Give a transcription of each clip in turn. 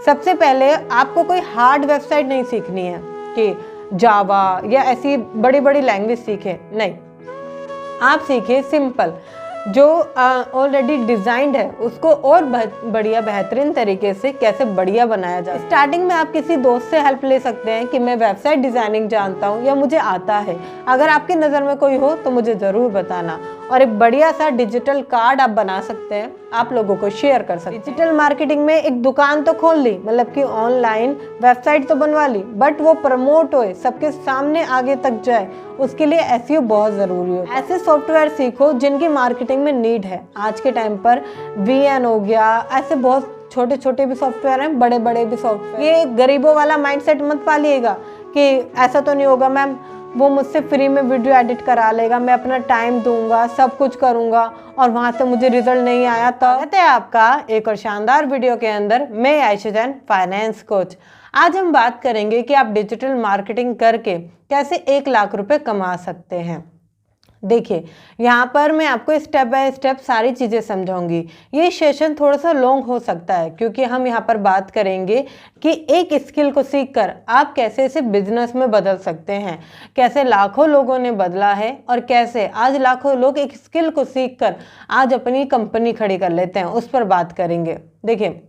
सबसे पहले आपको कोई हार्ड वेबसाइट नहीं सीखनी है कि जावा या ऐसी बड़ी बड़ी लैंग्वेज सीखे, नहीं। आप सीखिए सिंपल, जो ऑलरेडी डिज़ाइंड है उसको और बढ़िया बेहतरीन तरीके से कैसे बढ़िया बनाया जाए। स्टार्टिंग में आप किसी दोस्त से हेल्प ले सकते हैं कि मैं वेबसाइट डिज़ाइनिंग जानता हूँ या मुझे आता है। अगर आपकी नज़र में कोई हो तो मुझे ज़रूर बताना। और एक बढ़िया सा डिजिटल कार्ड आप बना सकते हैं, आप लोगों को शेयर कर सकते हैं। डिजिटल मार्केटिंग में एक दुकान तो खोल ली, मतलब कि ऑनलाइन वेबसाइट तो बनवा ली, बट वो प्रमोट होए, सबके सामने आगे तक जाए, उसके लिए एसईओ बहुत ज़रूरी है। ऐसे सॉफ्टवेयर सीखो जिनकी मार्केटिंग में नीड है। आज के टाइम पर VN हो गया, ऐसे बहुत छोटे छोटे भी सॉफ्टवेयर हैं, बड़े बड़े भी सॉफ्टवेयर। ये गरीबों वाला माइंडसेट मत पालिएगा कि ऐसा तो नहीं होगा मैम, वो मुझसे फ्री में वीडियो एडिट करा लेगा, मैं अपना टाइम दूंगा, सब कुछ करूंगा और वहां से मुझे रिजल्ट नहीं आया। तो कहते हैं आपका एक और शानदार वीडियो के अंदर। मैं आयशा जैन, फाइनेंस कोच। आज हम बात करेंगे कि आप डिजिटल मार्केटिंग करके कैसे 1 लाख रुपए कमा सकते हैं। देखिए, यहाँ पर मैं आपको स्टेप बाय स्टेप सारी चीज़ें समझाऊंगी। ये सेशन थोड़ा सा लॉन्ग हो सकता है क्योंकि हम यहाँ पर बात करेंगे कि एक स्किल को सीखकर आप कैसे इसे बिजनेस में बदल सकते हैं, कैसे लाखों लोगों ने बदला है और कैसे आज लाखों लोग एक स्किल को सीखकर आज अपनी कंपनी खड़ी कर लेते हैं, उस पर बात करेंगे। देखिए,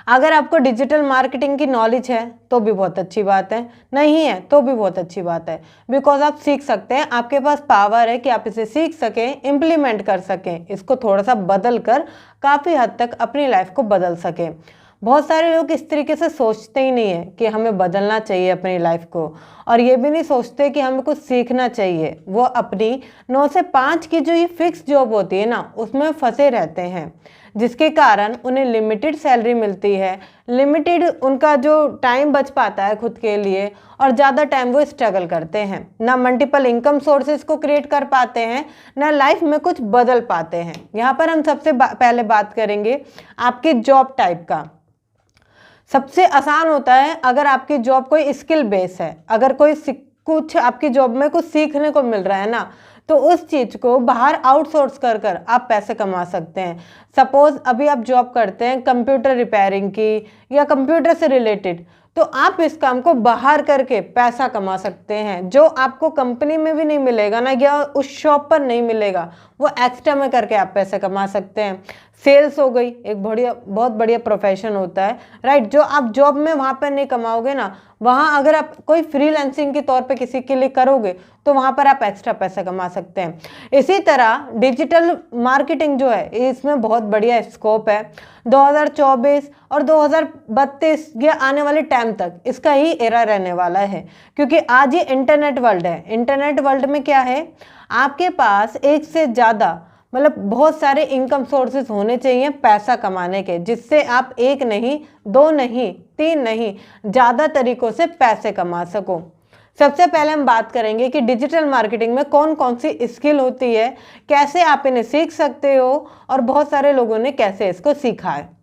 अगर आपको डिजिटल मार्केटिंग की नॉलेज है तो भी बहुत अच्छी बात है, नहीं है तो भी बहुत अच्छी बात है, बिकॉज आप सीख सकते हैं। आपके पास पावर है कि आप इसे सीख सकें, इम्प्लीमेंट कर सकें, इसको थोड़ा सा बदल कर काफ़ी हद तक अपनी लाइफ को बदल सकें। बहुत सारे लोग इस तरीके से सोचते ही नहीं है कि हमें बदलना चाहिए अपनी लाइफ को, और ये भी नहीं सोचते कि हमें कुछ सीखना चाहिए। वो अपनी 9 से 5 की जो ये फिक्स जॉब होती है ना, उसमें फंसे रहते हैं, जिसके कारण उन्हें लिमिटेड सैलरी मिलती है, लिमिटेड उनका जो टाइम बच पाता है खुद के लिए, और ज़्यादा टाइम वो स्ट्रगल करते हैं, ना मल्टीपल इनकम सोर्सेज को क्रिएट कर पाते हैं, ना लाइफ में कुछ बदल पाते हैं। यहाँ पर हम सबसे पहले बात करेंगे आपकी जॉब टाइप का। सबसे आसान होता है अगर आपकी जॉब कोई स्किल बेस है, अगर कोई कुछ आपकी जॉब में कुछ सीखने को मिल रहा है ना, तो उस चीज़ को बाहर आउटसोर्स कर कर आप पैसे कमा सकते हैं। सपोज अभी आप जॉब करते हैं कंप्यूटर रिपेयरिंग की या कंप्यूटर से रिलेटेड, तो आप इस काम को बाहर करके पैसा कमा सकते हैं, जो आपको कंपनी में भी नहीं मिलेगा ना, या उस शॉप पर नहीं मिलेगा, वो एक्स्ट्रा में करके आप पैसे कमा सकते हैं। सेल्स हो गई, एक बहुत बढ़िया प्रोफेशन होता है, राइट, जो आप जॉब में वहाँ पर नहीं कमाओगे ना, वहाँ अगर आप कोई फ्रीलांसिंग के तौर पे किसी के लिए करोगे तो वहाँ पर आप एक्स्ट्रा पैसा कमा सकते हैं। इसी तरह डिजिटल मार्केटिंग जो है, इसमें बहुत बढ़िया स्कोप है। 2024 और 2032 या आने वाले टाइम तक इसका ही एरा रहने वाला है, क्योंकि आज ये इंटरनेट वर्ल्ड है। इंटरनेट वर्ल्ड में क्या है, आपके पास एक से ज़्यादा, मतलब बहुत सारे इनकम सोर्सेज होने चाहिए पैसा कमाने के, जिससे आप 1 नहीं, 2 नहीं, 3 नहीं, ज़्यादा तरीकों से पैसे कमा सको। सबसे पहले हम बात करेंगे कि डिजिटल मार्केटिंग में कौन कौन सी स्किल होती है, कैसे आप इन्हें सीख सकते हो, और बहुत सारे लोगों ने कैसे इसको सीखा है।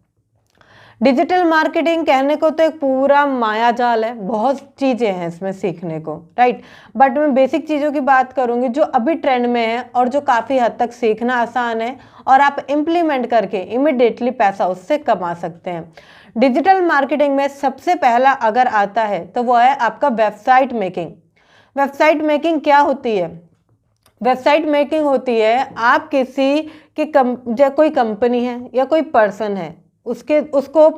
डिजिटल मार्केटिंग कहने को तो एक पूरा माया जाल है, बहुत चीज़ें हैं इसमें सीखने को, राइट, बट मैं बेसिक चीज़ों की बात करूंगी जो अभी ट्रेंड में है और जो काफ़ी हद तक सीखना आसान है और आप इम्प्लीमेंट करके इमिडिएटली पैसा उससे कमा सकते हैं। डिजिटल मार्केटिंग में सबसे पहला अगर आता है तो वो है आपका वेबसाइट मेकिंग। वेबसाइट मेकिंग क्या होती है? वेबसाइट मेकिंग होती है आप किसी की कोई कंपनी है या कोई पर्सन है, उसको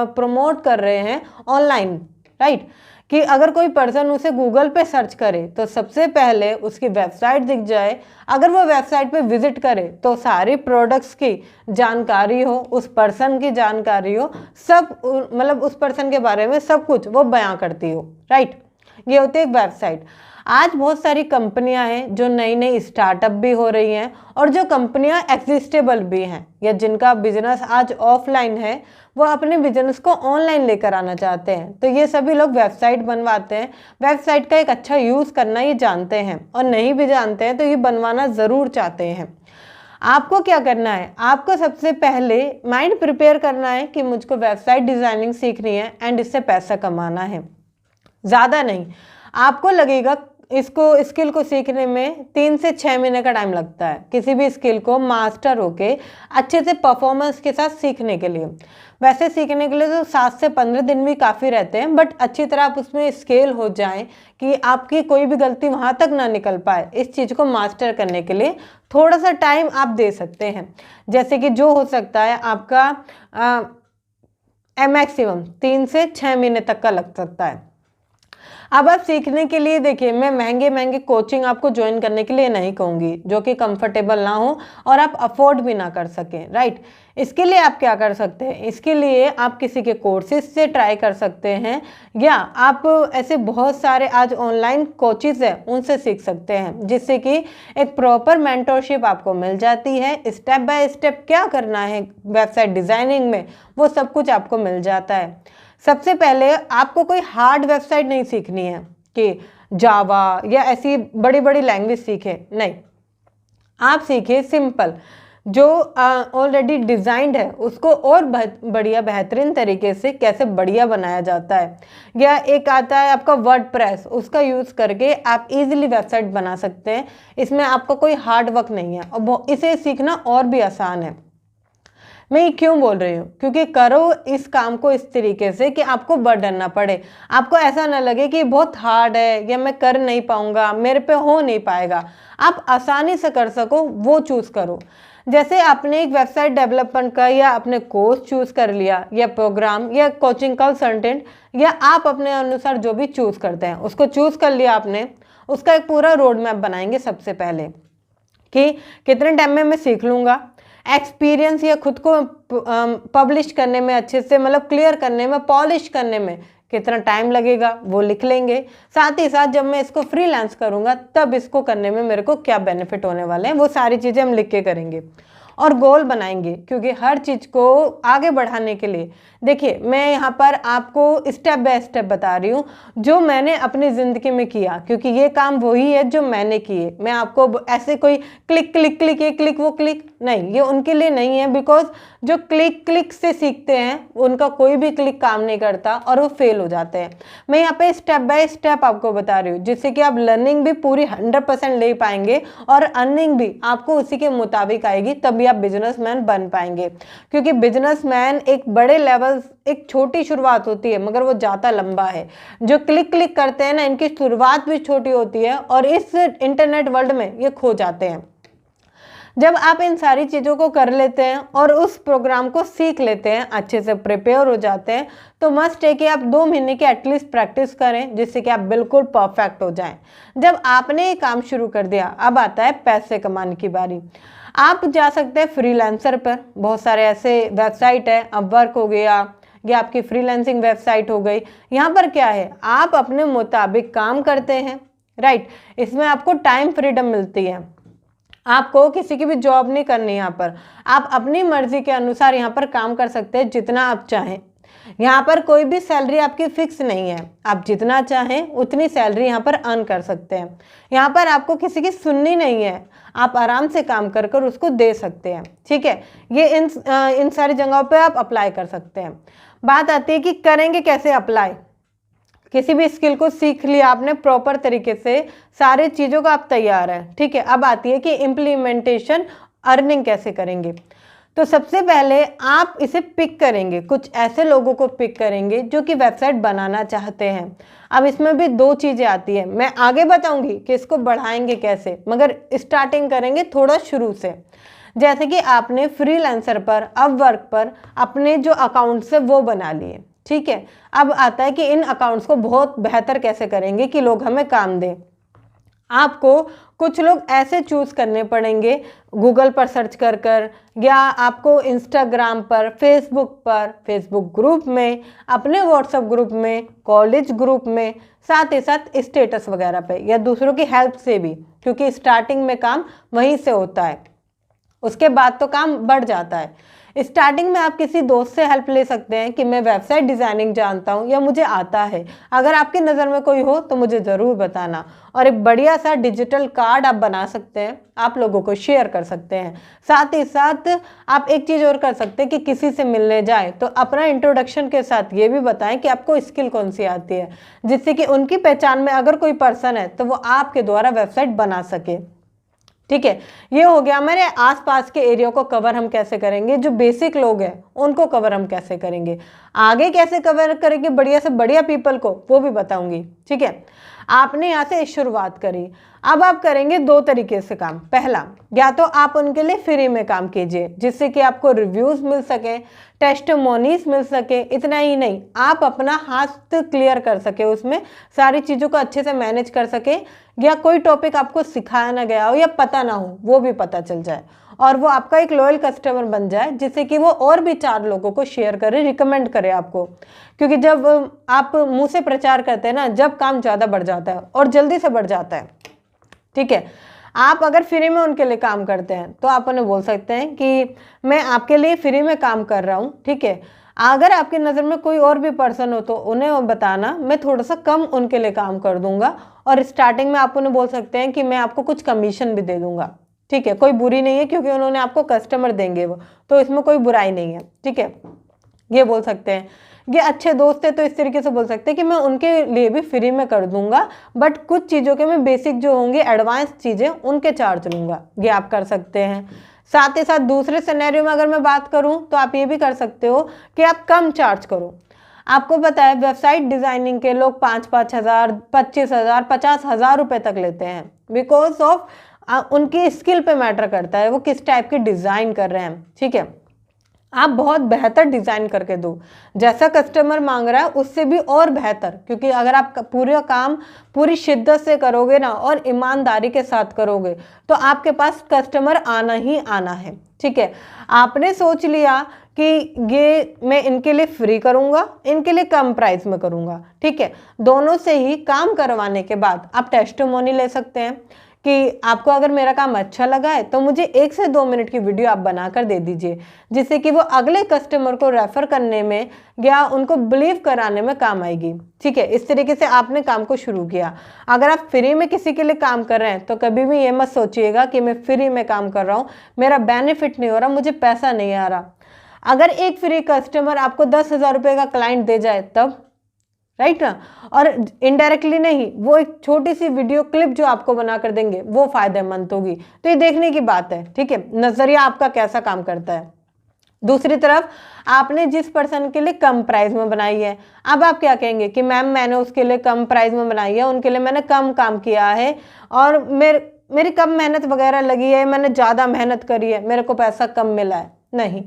प्रमोट कर रहे हैं ऑनलाइन, राइट, कि अगर कोई पर्सन उसे गूगल पे सर्च करे तो सबसे पहले उसकी वेबसाइट दिख जाए। अगर वो वेबसाइट पे विजिट करे तो सारी प्रोडक्ट्स की जानकारी हो, उस पर्सन की जानकारी हो, सब, मतलब उस पर्सन के बारे में सब कुछ वो बयां करती हो, राइट, ये होती है एक वेबसाइट। आज बहुत सारी कंपनियां हैं जो नई नई स्टार्टअप भी हो रही हैं, और जो कंपनियां एग्जिस्टेबल भी हैं, या जिनका बिजनेस आज ऑफलाइन है वो अपने बिजनेस को ऑनलाइन लेकर आना चाहते हैं, तो ये सभी लोग वेबसाइट बनवाते हैं। वेबसाइट का एक अच्छा यूज़ करना ये जानते हैं, और नहीं भी जानते हैं तो ये बनवाना ज़रूर चाहते हैं। आपको क्या करना है, आपको सबसे पहले माइंड प्रिपेयर करना है कि मुझको वेबसाइट डिज़ाइनिंग सीखनी है एंड इससे पैसा कमाना है। ज़्यादा नहीं, आपको लगेगा इसको स्किल को सीखने में 3 से 6 महीने का टाइम लगता है किसी भी स्किल को मास्टर होके अच्छे से परफॉर्मेंस के साथ सीखने के लिए। वैसे सीखने के लिए तो 7 से 15 दिन भी काफ़ी रहते हैं, बट अच्छी तरह आप उसमें स्केल हो जाएं कि आपकी कोई भी गलती वहाँ तक ना निकल पाए। इस चीज़ को मास्टर करने के लिए थोड़ा सा टाइम आप दे सकते हैं, जैसे कि जो हो सकता है आपका मैक्सिमम 3 से 6 महीने तक का लग सकता है। अब आप सीखने के लिए देखिए, मैं महंगे महंगे कोचिंग आपको ज्वाइन करने के लिए नहीं कहूँगी जो कि कंफर्टेबल ना हो और आप अफोर्ड भी ना कर सकें, राइट। इसके लिए आप क्या कर सकते हैं, इसके लिए आप किसी के कोर्सेज से ट्राई कर सकते हैं, या आप ऐसे बहुत सारे आज ऑनलाइन कोचेज हैं उनसे सीख सकते हैं, जिससे कि एक प्रॉपर मेंटरशिप आपको मिल जाती है। स्टेप बाय स्टेप क्या करना है वेबसाइट डिज़ाइनिंग में वो सब कुछ आपको मिल जाता है। सबसे पहले आपको कोई हार्ड वेबसाइट नहीं सीखनी है कि जावा या ऐसी बड़ी बड़ी लैंग्वेज सीखे, नहीं। आप सीखिए सिंपल, जो ऑलरेडी डिज़ाइंड है उसको और बढ़िया बेहतरीन तरीके से कैसे बढ़िया बनाया जाता है। या एक आता है आपका वर्डप्रेस, उसका यूज़ करके आप इजीली वेबसाइट बना सकते हैं। इसमें आपका कोई हार्ड वर्क नहीं है और इसे सीखना और भी आसान है। मैं ये क्यों बोल रही हूँ, क्योंकि करो इस काम को इस तरीके से कि आपको बर्डन ना पड़े, आपको ऐसा ना लगे कि बहुत हार्ड है या मैं कर नहीं पाऊंगा, मेरे पे हो नहीं पाएगा। आप आसानी से कर सको वो चूज़ करो। जैसे आपने एक वेबसाइट डेवलपमेंट का या अपने कोर्स चूज़ कर लिया, या प्रोग्राम या कोचिंग कंसल्टेंट, या आप अपने अनुसार जो भी चूज़ करते हैं उसको चूज़ कर लिया आपने, उसका एक पूरा रोड मैप बनाएंगे सबसे पहले कि कितने टाइम में मैं सीख लूँगा। एक्सपीरियंस या खुद को पब्लिश करने में अच्छे से, मतलब क्लियर करने में, पॉलिश करने में कितना टाइम लगेगा वो लिख लेंगे। साथ ही साथ जब मैं इसको फ्रीलांस करूँगा तब इसको करने में मेरे को क्या बेनिफिट होने वाले हैं वो सारी चीज़ें हम लिख के करेंगे। और गोल बनाएंगे, क्योंकि हर चीज़ को आगे बढ़ाने के लिए देखिए मैं यहाँ पर आपको स्टेप बाय स्टेप बता रही हूँ जो मैंने अपनी ज़िंदगी में किया, क्योंकि ये काम वही है जो मैंने किए। मैं आपको ऐसे कोई क्लिक क्लिक क्लिक ये क्लिक वो क्लिक नहीं, ये उनके लिए नहीं है। बिकॉज जो क्लिक क्लिक से सीखते हैं उनका कोई भी क्लिक काम नहीं करता और वो फेल हो जाते हैं। मैं यहाँ पे स्टेप बाय स्टेप आपको बता रही हूँ, जिससे कि आप लर्निंग भी पूरी 100% ले पाएंगे और अर्निंग भी आपको उसी के मुताबिक आएगी, तभी आप बिजनेसमैन बन पाएंगे। क्योंकि बिजनेसमैन एक बड़े लेवल, एक छोटी शुरुआत होती है मगर वो ज़्यादा लंबा है। जो क्लिक क्लिक करते हैं ना, इनकी शुरुआत भी छोटी होती है और इस इंटरनेट वर्ल्ड में ये खो जाते हैं। जब आप इन सारी चीज़ों को कर लेते हैं और उस प्रोग्राम को सीख लेते हैं, अच्छे से प्रिपेयर हो जाते हैं, तो मस्ट है कि आप 2 महीने की एटलीस्ट प्रैक्टिस करें, जिससे कि आप बिल्कुल परफेक्ट हो जाएं। जब आपने ये काम शुरू कर दिया, अब आता है पैसे कमाने की बारी। आप जा सकते हैं फ्रीलांसर पर, बहुत सारे ऐसे वेबसाइट है, अपवर्क हो गया या आपकी फ्रीलांसिंग वेबसाइट हो गई। यहाँ पर क्या है, आप अपने मुताबिक काम करते हैं, राइट। इसमें आपको टाइम फ्रीडम मिलती है, आपको किसी की भी जॉब नहीं करनी। यहाँ पर आप अपनी मर्जी के अनुसार यहाँ पर काम कर सकते हैं जितना आप चाहें। यहाँ पर कोई भी सैलरी आपकी फिक्स नहीं है, आप जितना चाहें उतनी सैलरी यहाँ पर अर्न कर सकते हैं। यहाँ पर आपको किसी की सुननी नहीं है, आप आराम से काम कर कर उसको दे सकते हैं, ठीक है। ये इन सारी जगहों पे आप अप्लाई कर सकते हैं। बात आती है कि करेंगे कैसे अप्लाई। किसी भी स्किल को सीख लिया आपने प्रॉपर तरीके से, सारे चीज़ों का आप तैयार हैं, ठीक है। अब आती है कि इम्प्लीमेंटेशन, अर्निंग कैसे करेंगे। तो सबसे पहले आप इसे पिक करेंगे, कुछ ऐसे लोगों को पिक करेंगे जो कि वेबसाइट बनाना चाहते हैं। अब इसमें भी 2 चीज़ें आती है, मैं आगे बताऊंगी कि इसको बढ़ाएंगे कैसे, मगर स्टार्टिंग करेंगे थोड़ा शुरू से। जैसे कि आपने फ्रीलांसर पर, अपवर्क पर अपने जो अकाउंट्स है वो बना लिए, ठीक है। अब आता है कि इन अकाउंट्स को बहुत बेहतर कैसे करेंगे कि लोग हमें काम दें। आपको कुछ लोग ऐसे चूज़ करने पड़ेंगे गूगल पर सर्च कर कर, या आपको इंस्टाग्राम पर, फेसबुक ग्रुप में, अपने व्हाट्सएप ग्रुप में, कॉलेज ग्रुप में, साथ ही साथ स्टेटस वगैरह पे, या दूसरों की हेल्प से भी, क्योंकि स्टार्टिंग में काम वहीं से होता है, उसके बाद तो काम बढ़ जाता है। स्टार्टिंग में आप किसी दोस्त से हेल्प ले सकते हैं कि मैं वेबसाइट डिज़ाइनिंग जानता हूँ या मुझे आता है। अगर आपकी नज़र में कोई हो तो मुझे ज़रूर बताना। और एक बढ़िया सा डिजिटल कार्ड आप बना सकते हैं, आप लोगों को शेयर कर सकते हैं। साथ ही साथ आप एक चीज़ और कर सकते हैं कि किसी से मिलने जाएं तो अपना इंट्रोडक्शन के साथ ये भी बताएं कि आपको स्किल कौन सी आती है, जिससे कि उनकी पहचान में अगर कोई पर्सन है तो वो आपके द्वारा वेबसाइट बना सके। ठीक है, ये हो गया हमारे आसपास के एरिया को कवर हम कैसे करेंगे, जो बेसिक लोग हैं उनको कवर हम कैसे करेंगे, आगे कैसे कवर करेंगे बढ़िया से बढ़िया पीपल को, वो भी बताऊंगी। ठीक है, आपने यहाँ से शुरुआत करी। अब आप करेंगे दो तरीके से काम। पहला, या तो आप उनके लिए फ्री में काम कीजिए जिससे कि आपको रिव्यूज मिल सके, टेस्टिमोनीज मिल सके। इतना ही नहीं, आप अपना हाथ क्लियर कर सके, उसमें सारी चीज़ों को अच्छे से मैनेज कर सके, या कोई टॉपिक आपको सिखाया ना गया हो या पता ना हो वो भी पता चल जाए, और वो आपका एक लॉयल कस्टमर बन जाए, जिससे कि वो और भी 4 लोगों को शेयर करे, रिकमेंड करे आपको। क्योंकि जब आप मुंह से प्रचार करते हैं ना, जब काम ज़्यादा बढ़ जाता है और जल्दी से बढ़ जाता है। ठीक है, आप अगर फ्री में उनके लिए काम करते हैं तो आप उन्हें बोल सकते हैं कि मैं आपके लिए फ्री में काम कर रहा हूँ। ठीक है, अगर आपकी नज़र में कोई और भी पर्सन हो तो उन्हें बताना, मैं थोड़ा सा कम उनके लिए काम कर दूंगा, और स्टार्टिंग में आप उन्हें बोल सकते हैं कि मैं आपको कुछ कमीशन भी दे दूंगा। ठीक है, कोई बुरी नहीं है क्योंकि उन्होंने आपको कस्टमर देंगे वो, तो इसमें कोई बुराई नहीं है। ठीक है, ये बोल सकते हैं। ये अच्छे दोस्त है तो इस तरीके से बोल सकते हैं कि मैं उनके लिए भी फ्री में कर दूंगा, बट कुछ चीज़ों के मैं बेसिक जो होंगे एडवांस चीज़ें उनके चार्ज लूँगा। ये आप कर सकते हैं। साथ ही साथ दूसरे सिनेरियो में अगर मैं बात करूं तो आप ये भी कर सकते हो कि आप कम चार्ज करो। आपको पता है वेबसाइट डिज़ाइनिंग के लोग 5-5 हज़ार, 25 हज़ार, 50 हज़ार रुपये तक लेते हैं, बिकॉज ऑफ उनकी स्किल पे मैटर करता है वो किस टाइप की डिज़ाइन कर रहे हैं। ठीक है, आप बहुत बेहतर डिज़ाइन करके दो, जैसा कस्टमर मांग रहा है उससे भी और बेहतर, क्योंकि अगर आप पूरा काम पूरी शिद्दत से करोगे ना और ईमानदारी के साथ करोगे तो आपके पास कस्टमर आना ही आना है। ठीक है, आपने सोच लिया कि ये मैं इनके लिए फ्री करूँगा, इनके लिए कम प्राइस में करूँगा। ठीक है, दोनों से ही काम करवाने के बाद आप टेस्टिमोनी ले सकते हैं कि आपको अगर मेरा काम अच्छा लगा है तो मुझे 1 से 2 मिनट की वीडियो आप बनाकर दे दीजिए, जिससे कि वो अगले कस्टमर को रेफर करने में या उनको बिलीव कराने में काम आएगी। ठीक है, इस तरीके से आपने काम को शुरू किया। अगर आप फ्री में किसी के लिए काम कर रहे हैं तो कभी भी ये मत सोचिएगा कि मैं फ्री में काम कर रहा हूँ, मेरा बेनिफिट नहीं हो रहा, मुझे पैसा नहीं आ रहा। अगर एक फ्री कस्टमर आपको 10,000 रुपये का क्लाइंट दे जाए तब, राइट ना, और इनडायरेक्टली नहीं, वो एक छोटी सी वीडियो क्लिप जो आपको बना कर देंगे वो फायदेमंद होगी। तो ये देखने की बात है। ठीक है, नजरिया आपका कैसा काम करता है। दूसरी तरफ आपने जिस पर्सन के लिए कम प्राइस में बनाई है, अब आप क्या कहेंगे कि मैम मैंने उसके लिए कम प्राइस में बनाई है, उनके लिए मैंने कम काम किया है और मेरी कम मेहनत वगैरह लगी है, मैंने ज़्यादा मेहनत करी है, मेरे को पैसा कम मिला है। नहीं,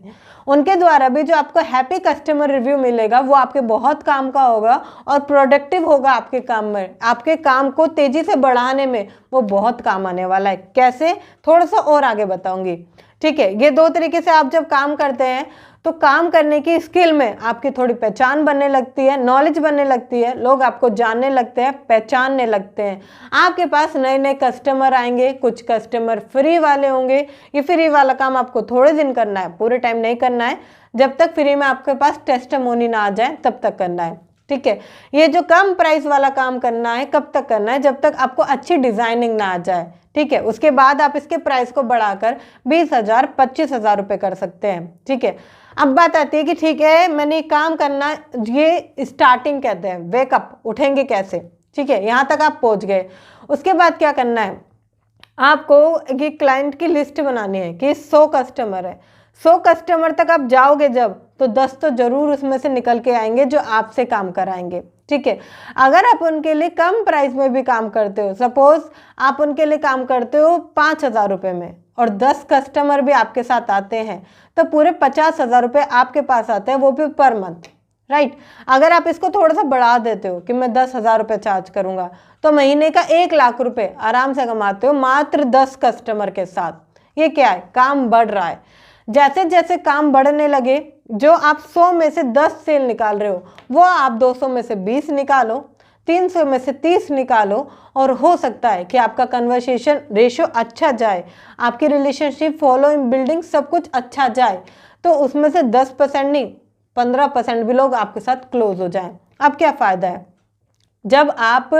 उनके द्वारा भी जो आपको हैप्पी कस्टमर रिव्यू मिलेगा वो आपके बहुत काम का होगा और प्रोडक्टिव होगा आपके काम में, आपके काम को तेजी से बढ़ाने में वो बहुत काम आने वाला है। कैसे, थोड़ा सा और आगे बताऊंगी। ठीक है, ये 2 तरीके से आप जब काम करते हैं तो काम करने की स्किल में आपकी थोड़ी पहचान बनने लगती है, नॉलेज बनने लगती है, लोग आपको जानने लगते हैं, पहचानने लगते हैं, आपके पास नए नए कस्टमर आएंगे, कुछ कस्टमर फ्री वाले होंगे। ये फ्री वाला काम आपको थोड़े दिन करना है, पूरे टाइम नहीं करना है, जब तक फ्री में आपके पास टेस्टिमोनी ना आ जाए तब तक करना है। ठीक है, ये जो कम प्राइस वाला काम करना है कब तक करना है, जब तक आपको अच्छी डिजाइनिंग ना आ जाए। ठीक है, उसके बाद आप इसके प्राइस को बढ़ाकर 20,000, 25,000 रुपये कर सकते हैं। ठीक है, अब बात आती है कि ठीक है मैंने काम करना, ये स्टार्टिंग कहते हैं, वेकअप, उठेंगे कैसे। ठीक है, यहाँ तक आप पहुँच गए। उसके बाद क्या करना है, आपको ये क्लाइंट की लिस्ट बनानी है कि 100 कस्टमर है, 100 कस्टमर तक आप जाओगे जब, तो 10 तो जरूर उसमें से निकल के आएंगे जो आपसे काम कराएंगे। ठीक है, अगर आप उनके लिए कम प्राइस में भी काम करते हो, सपोज आप उनके लिए काम करते हो 5,000 रुपये में और 10 कस्टमर भी आपके साथ आते हैं तो पूरे 50,000 रुपये आपके पास आते हैं, वो भी पर मंथ। राइट, अगर आप इसको थोड़ा सा बढ़ा देते हो कि मैं 10,000 रुपये चार्ज करूंगा तो महीने का 1 लाख रुपये आराम से कमाते हो मात्र 10 कस्टमर के साथ। ये क्या है, काम बढ़ रहा है। जैसे जैसे काम बढ़ने लगे, जो आप 100 में से 10 सेल निकाल रहे हो वो आप 200 में से 20 निकालो, 300 में से 30 निकालो, और हो सकता है कि आपका कन्वर्सेशन रेशियो अच्छा जाए, आपकी रिलेशनशिप फॉलो इन बिल्डिंग सब कुछ अच्छा जाए। तो उसमें से 10% नहीं 15% भी लोग आपके साथ क्लोज हो जाएं। अब क्या फ़ायदा है? जब आप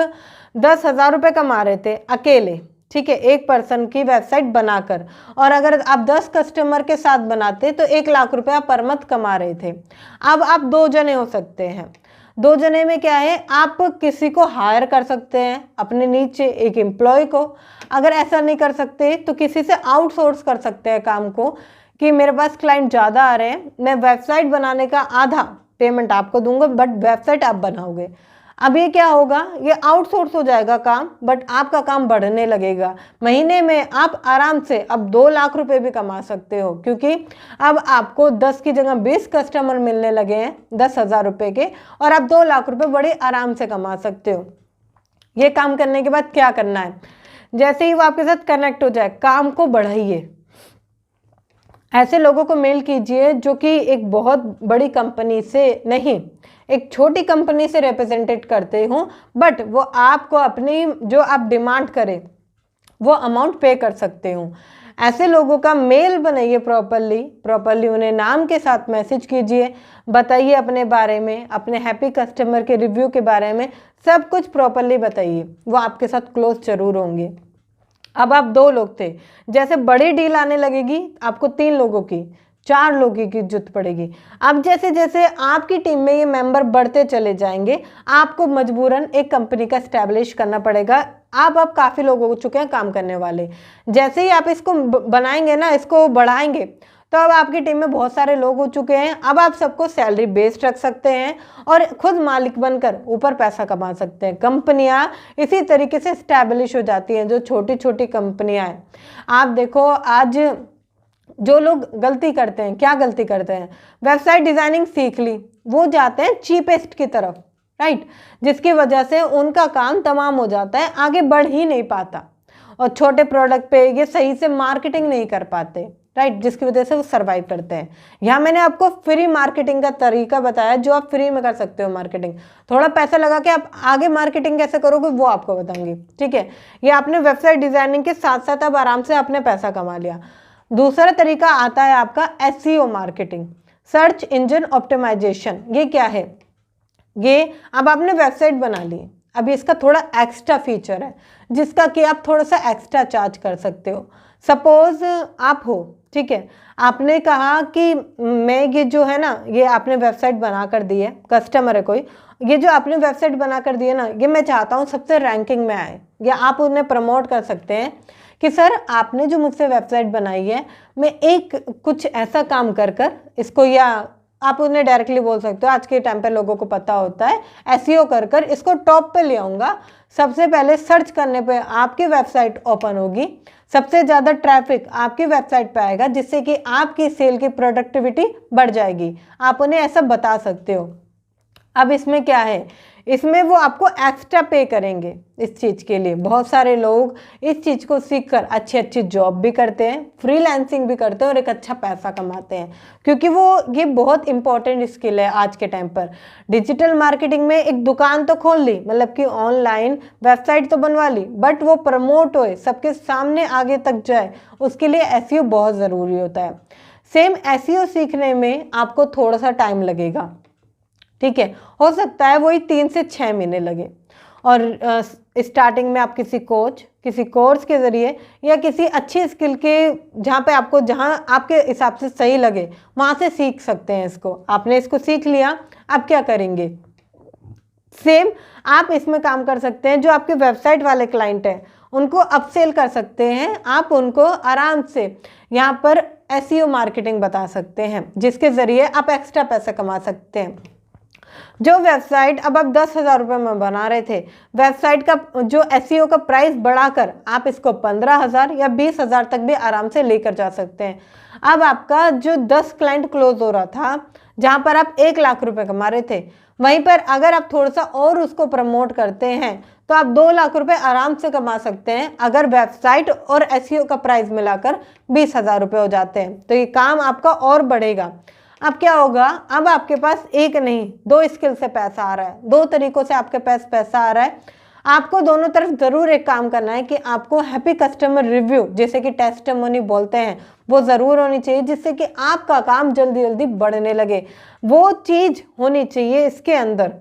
10,000 रुपये कमा रहे थे अकेले, ठीक है, एक पर्सन की वेबसाइट बनाकर, और अगर आप 10 कस्टमर के साथ बनाते तो 1 लाख रुपया पर मंथ कमा रहे थे। अब आप 2 जने हो सकते हैं। 2 जने में क्या है, आप किसी को हायर कर सकते हैं अपने नीचे, एक एम्प्लॉय को। अगर ऐसा नहीं कर सकते तो किसी से आउटसोर्स कर सकते हैं काम को, कि मेरे पास क्लाइंट ज़्यादा आ रहे हैं, मैं वेबसाइट बनाने का आधा पेमेंट आपको दूंगा, बट वेबसाइट आप बनाओगे। अब ये क्या होगा, ये आउटसोर्स हो जाएगा काम, बट आपका काम बढ़ने लगेगा। महीने में आप आराम से अब 2 लाख रुपए भी कमा सकते हो, क्योंकि अब आपको 10 की जगह 20 कस्टमर मिलने लगे हैं 10,000 रुपये के, और आप 2 लाख रुपए बड़े आराम से कमा सकते हो। ये काम करने के बाद क्या करना है, जैसे ही वो आपके साथ कनेक्ट हो जाए, काम को बढ़ाइए। ऐसे लोगों को मेल कीजिए जो कि एक बहुत बड़ी कंपनी से नहीं, एक छोटी कंपनी से रिप्रेजेंटेट करते हो, बट वो आपको अपनी जो आप डिमांड करें वो अमाउंट पे कर सकते हो। ऐसे लोगों का मेल बनाइए प्रॉपरली उन्हें नाम के साथ मैसेज कीजिए, बताइए अपने बारे में, अपने हैप्पी कस्टमर के रिव्यू के बारे में, सब कुछ प्रॉपरली बताइए, वो आपके साथ क्लोज जरूर होंगे। अब आप 2 लोग थे, जैसे बड़ी डील आने लगेगी आपको 3 लोगों की, 4 लोगों की जरूरत पड़ेगी। अब जैसे जैसे आपकी टीम में ये मेंबर बढ़ते चले जाएंगे, आपको मजबूरन एक कंपनी का एस्टैब्लिश करना पड़ेगा। आप अब काफ़ी लोग हो चुके हैं काम करने वाले, जैसे ही आप इसको बनाएंगे ना, इसको बढ़ाएंगे, तो अब आपकी टीम में बहुत सारे लोग हो चुके हैं। अब आप सबको सैलरी बेस्ड रख सकते हैं और खुद मालिक बनकर ऊपर पैसा कमा सकते हैं। कंपनियां इसी तरीके से स्टैब्लिश हो जाती हैं, जो छोटी छोटी कंपनियां हैं। आप देखो आज जो लोग गलती करते हैं, क्या गलती करते हैं, वेबसाइट डिज़ाइनिंग सीख ली, वो जाते हैं चीपेस्ट की तरफ, राइट, जिसकी वजह से उनका काम तमाम हो जाता है, आगे बढ़ ही नहीं पाता, और छोटे प्रोडक्ट पे ये सही से मार्केटिंग नहीं कर पाते, राइट, जिसकी वजह से वो सर्वाइव करते हैं। यहाँ मैंने आपको फ्री मार्केटिंग का तरीका बताया, जो आप फ्री में कर सकते हो मार्केटिंग। थोड़ा पैसा लगा के आप आगे मार्केटिंग कैसे करोगे वो आपको बताऊंगी, ठीक है। ये आपने वेबसाइट डिजाइनिंग के साथ साथ अब आराम से आपने पैसा कमा लिया। दूसरा तरीका आता है आपका SEO marketing, search engine optimization. ये क्या है, ये अब आपने वेबसाइट बना ली, अभी इसका थोड़ा एक्स्ट्रा फीचर है जिसका कि आप थोड़ा सा एक्स्ट्रा चार्ज कर सकते हो। सपोज आप हो, ठीक है, आपने कहा कि मैं ये जो है ना, ये आपने वेबसाइट बना कर दी है, कस्टमर है कोई, ये जो आपने वेबसाइट बना कर दी है ना, ये मैं चाहता हूँ सबसे रैंकिंग में आए, या आप उन्हें प्रमोट कर सकते हैं कि सर आपने जो मुझसे वेबसाइट बनाई है, मैं एक कुछ ऐसा काम कर कर इसको, या आप उन्हें डायरेक्टली बोल सकते हो, आज के टाइम पे लोगों को पता होता है, एसईओ कर कर इसको टॉप पे ले आऊँगा। सबसे पहले सर्च करने पे आपकी वेबसाइट ओपन होगी, सबसे ज़्यादा ट्रैफिक आपकी वेबसाइट पे आएगा, जिससे कि आपकी सेल की प्रोडक्टिविटी बढ़ जाएगी। आप उन्हें ऐसा बता सकते हो। अब इसमें क्या है, इसमें वो आपको एक्स्ट्रा पे करेंगे इस चीज़ के लिए। बहुत सारे लोग इस चीज़ को सीखकर अच्छी अच्छी जॉब भी करते हैं, फ्रीलांसिंग भी करते हैं और एक अच्छा पैसा कमाते हैं, क्योंकि वो ये बहुत इंपॉर्टेंट स्किल है आज के टाइम पर। डिजिटल मार्केटिंग में एक दुकान तो खोल ली, मतलब कि ऑनलाइन वेबसाइट तो बनवा ली, बट वो प्रमोट होए, सबके सामने आगे तक जाए, उसके लिए एसईओ बहुत ज़रूरी होता है। सेम एसईओ सीखने में आपको थोड़ा सा टाइम लगेगा, ठीक है, हो सकता है वही 3 से 6 महीने लगे। और स्टार्टिंग में आप किसी कोर्स के ज़रिए या किसी अच्छी स्किल के, जहाँ आपके हिसाब से सही लगे वहाँ से सीख सकते हैं इसको। आपने इसको सीख लिया, अब क्या करेंगे, सेम आप इसमें काम कर सकते हैं। जो आपके वेबसाइट वाले क्लाइंट हैं उनको अपसेल कर सकते हैं, आप उनको आराम से यहाँ पर एसईओ मार्केटिंग बता सकते हैं, जिसके ज़रिए आप एक्स्ट्रा पैसा कमा सकते हैं। जो वेबसाइट अब आप 10,000 रुपये में बना रहे थे, वेबसाइट का जो एसईओ का प्राइस बढ़ाकर आप इसको 15,000 या 20,000 तक भी आराम से लेकर जा सकते हैं। अब आपका जो 10 क्लाइंट क्लोज हो रहा था, जहां पर आप 1 लाख रुपए कमा रहे थे, वहीं पर अगर आप थोड़ा सा और उसको प्रमोट करते हैं तो आप 2 लाख रुपए आराम से कमा सकते हैं, अगर वेबसाइट और एसईओ का प्राइस मिलाकर 20,000 रुपये हो जाते हैं। तो ये काम आपका और बढ़ेगा। अब क्या होगा, अब आपके पास एक नहीं 2 स्किल से पैसा आ रहा है, 2 तरीकों से आपके पास पैसा आ रहा है। आपको दोनों तरफ ज़रूर एक काम करना है कि आपको हैप्पी कस्टमर रिव्यू, जैसे कि टेस्टिमोनी बोलते हैं, वो ज़रूर होनी चाहिए, जिससे कि आपका काम जल्दी जल्दी बढ़ने लगे। वो चीज़ होनी चाहिए इसके अंदर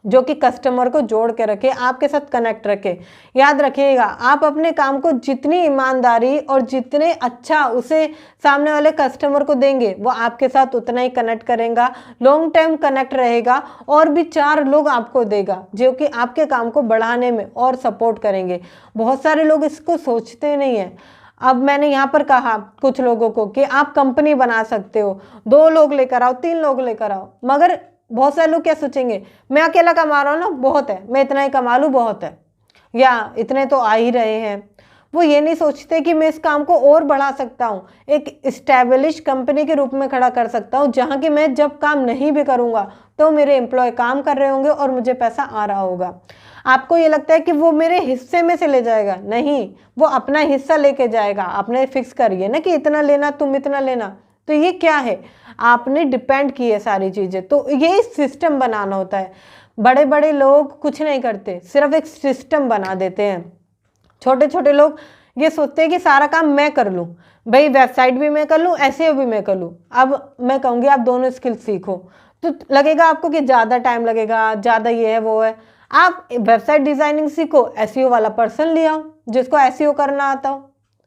जो कि कस्टमर को जोड़ के रखे, आपके साथ कनेक्ट रखे। याद रखिएगा, आप अपने काम को जितनी ईमानदारी और जितने अच्छा उसे सामने वाले कस्टमर को देंगे, वो आपके साथ उतना ही कनेक्ट करेगा, लॉन्ग टाइम कनेक्ट रहेगा और भी 4 लोग आपको देगा जो कि आपके काम को बढ़ाने में और सपोर्ट करेंगे। बहुत सारे लोग इसको सोचते नहीं हैं। अब मैंने यहाँ पर कहा कुछ लोगों को कि आप कंपनी बना सकते हो, 2 लोग लेकर आओ, 3 लोग लेकर आओ, मगर बहुत सारे लोग क्या सोचेंगे, मैं अकेला कमा रहा हूँ ना, बहुत है, मैं इतना ही कमा लूँ, बहुत है, या इतने तो आ ही रहे हैं। वो ये नहीं सोचते कि मैं इस काम को और बढ़ा सकता हूँ, एक इस्टेब्लिश कंपनी के रूप में खड़ा कर सकता हूँ, जहाँ कि मैं जब काम नहीं भी करूँगा तो मेरे एम्प्लॉय काम कर रहे होंगे और मुझे पैसा आ रहा होगा। आपको ये लगता है कि वो मेरे हिस्से में से ले जाएगा, नहीं, वो अपना हिस्सा लेके जाएगा। आपने फिक्स करिए ना कि इतना लेना, तुम इतना लेना, तो ये क्या है, आपने डिपेंड की है सारी चीज़ें। तो ये सिस्टम बनाना होता है। बड़े बड़े लोग कुछ नहीं करते, सिर्फ एक सिस्टम बना देते हैं। छोटे छोटे लोग ये सोचते हैं कि सारा काम मैं कर लूँ, भाई वेबसाइट भी मैं कर लूँ, एसईओ भी मैं कर लूँ। अब मैं कहूँगी आप दोनों स्किल सीखो, तो लगेगा आपको कि ज़्यादा टाइम लगेगा, ज़्यादा ये है वो है। आप वेबसाइट डिज़ाइनिंग सीखो, एसईओ वाला पर्सन ले आओ जिसको एसईओ करना आता हो,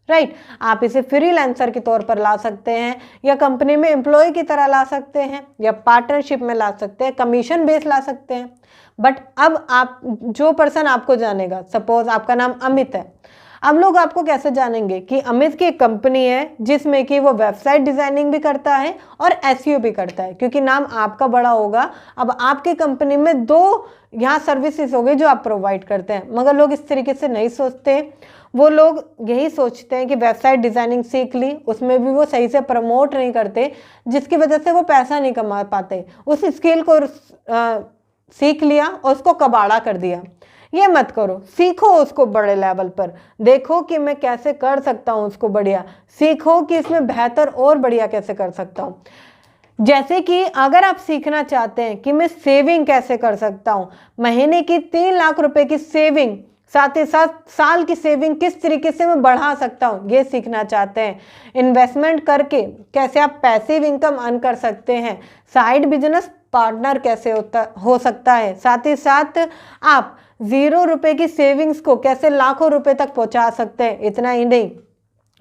राइट। आप इसे फ्रीलांसर के तौर पर ला सकते हैं, या कंपनी में एम्प्लॉय की तरह ला सकते हैं, या पार्टनरशिप में ला सकते हैं, कमीशन बेस ला सकते हैं। बट अब आप, जो पर्सन आपको जानेगा, सपोज आपका नाम अमित है, अब लोग आपको कैसे जानेंगे कि अमित की एक कंपनी है जिसमें कि वो वेबसाइट डिजाइनिंग भी करता है और एसईओ भी करता है, क्योंकि नाम आपका बड़ा होगा। अब आपकी कंपनी में 2 यहाँ सर्विसेज हो गई जो आप प्रोवाइड करते हैं, मगर लोग इस तरीके से नहीं सोचते। वो लोग यही सोचते हैं कि वेबसाइट डिज़ाइनिंग सीख ली, उसमें भी वो सही से प्रमोट नहीं करते, जिसकी वजह से वो पैसा नहीं कमा पाते। उस स्किल को सीख लिया और उसको कबाड़ा कर दिया। ये मत करो, सीखो उसको बड़े लेवल पर, देखो कि मैं कैसे कर सकता हूँ उसको बढ़िया, सीखो कि इसमें बेहतर और बढ़िया कैसे कर सकता हूँ। जैसे कि अगर आप सीखना चाहते हैं कि मैं सेविंग कैसे कर सकता हूँ, महीने की 3 लाख रुपए की सेविंग, साथ ही साथ साल की सेविंग किस तरीके से मैं बढ़ा सकता हूँ, ये सीखना चाहते हैं, इन्वेस्टमेंट करके कैसे आप पैसिव इनकम अर्न कर सकते हैं, साइड बिजनेस पार्टनर कैसे हो सकता है, साथ ही साथ आप 0 रुपए की सेविंग्स को कैसे लाखों रुपए तक पहुंचा सकते हैं। इतना ही नहीं,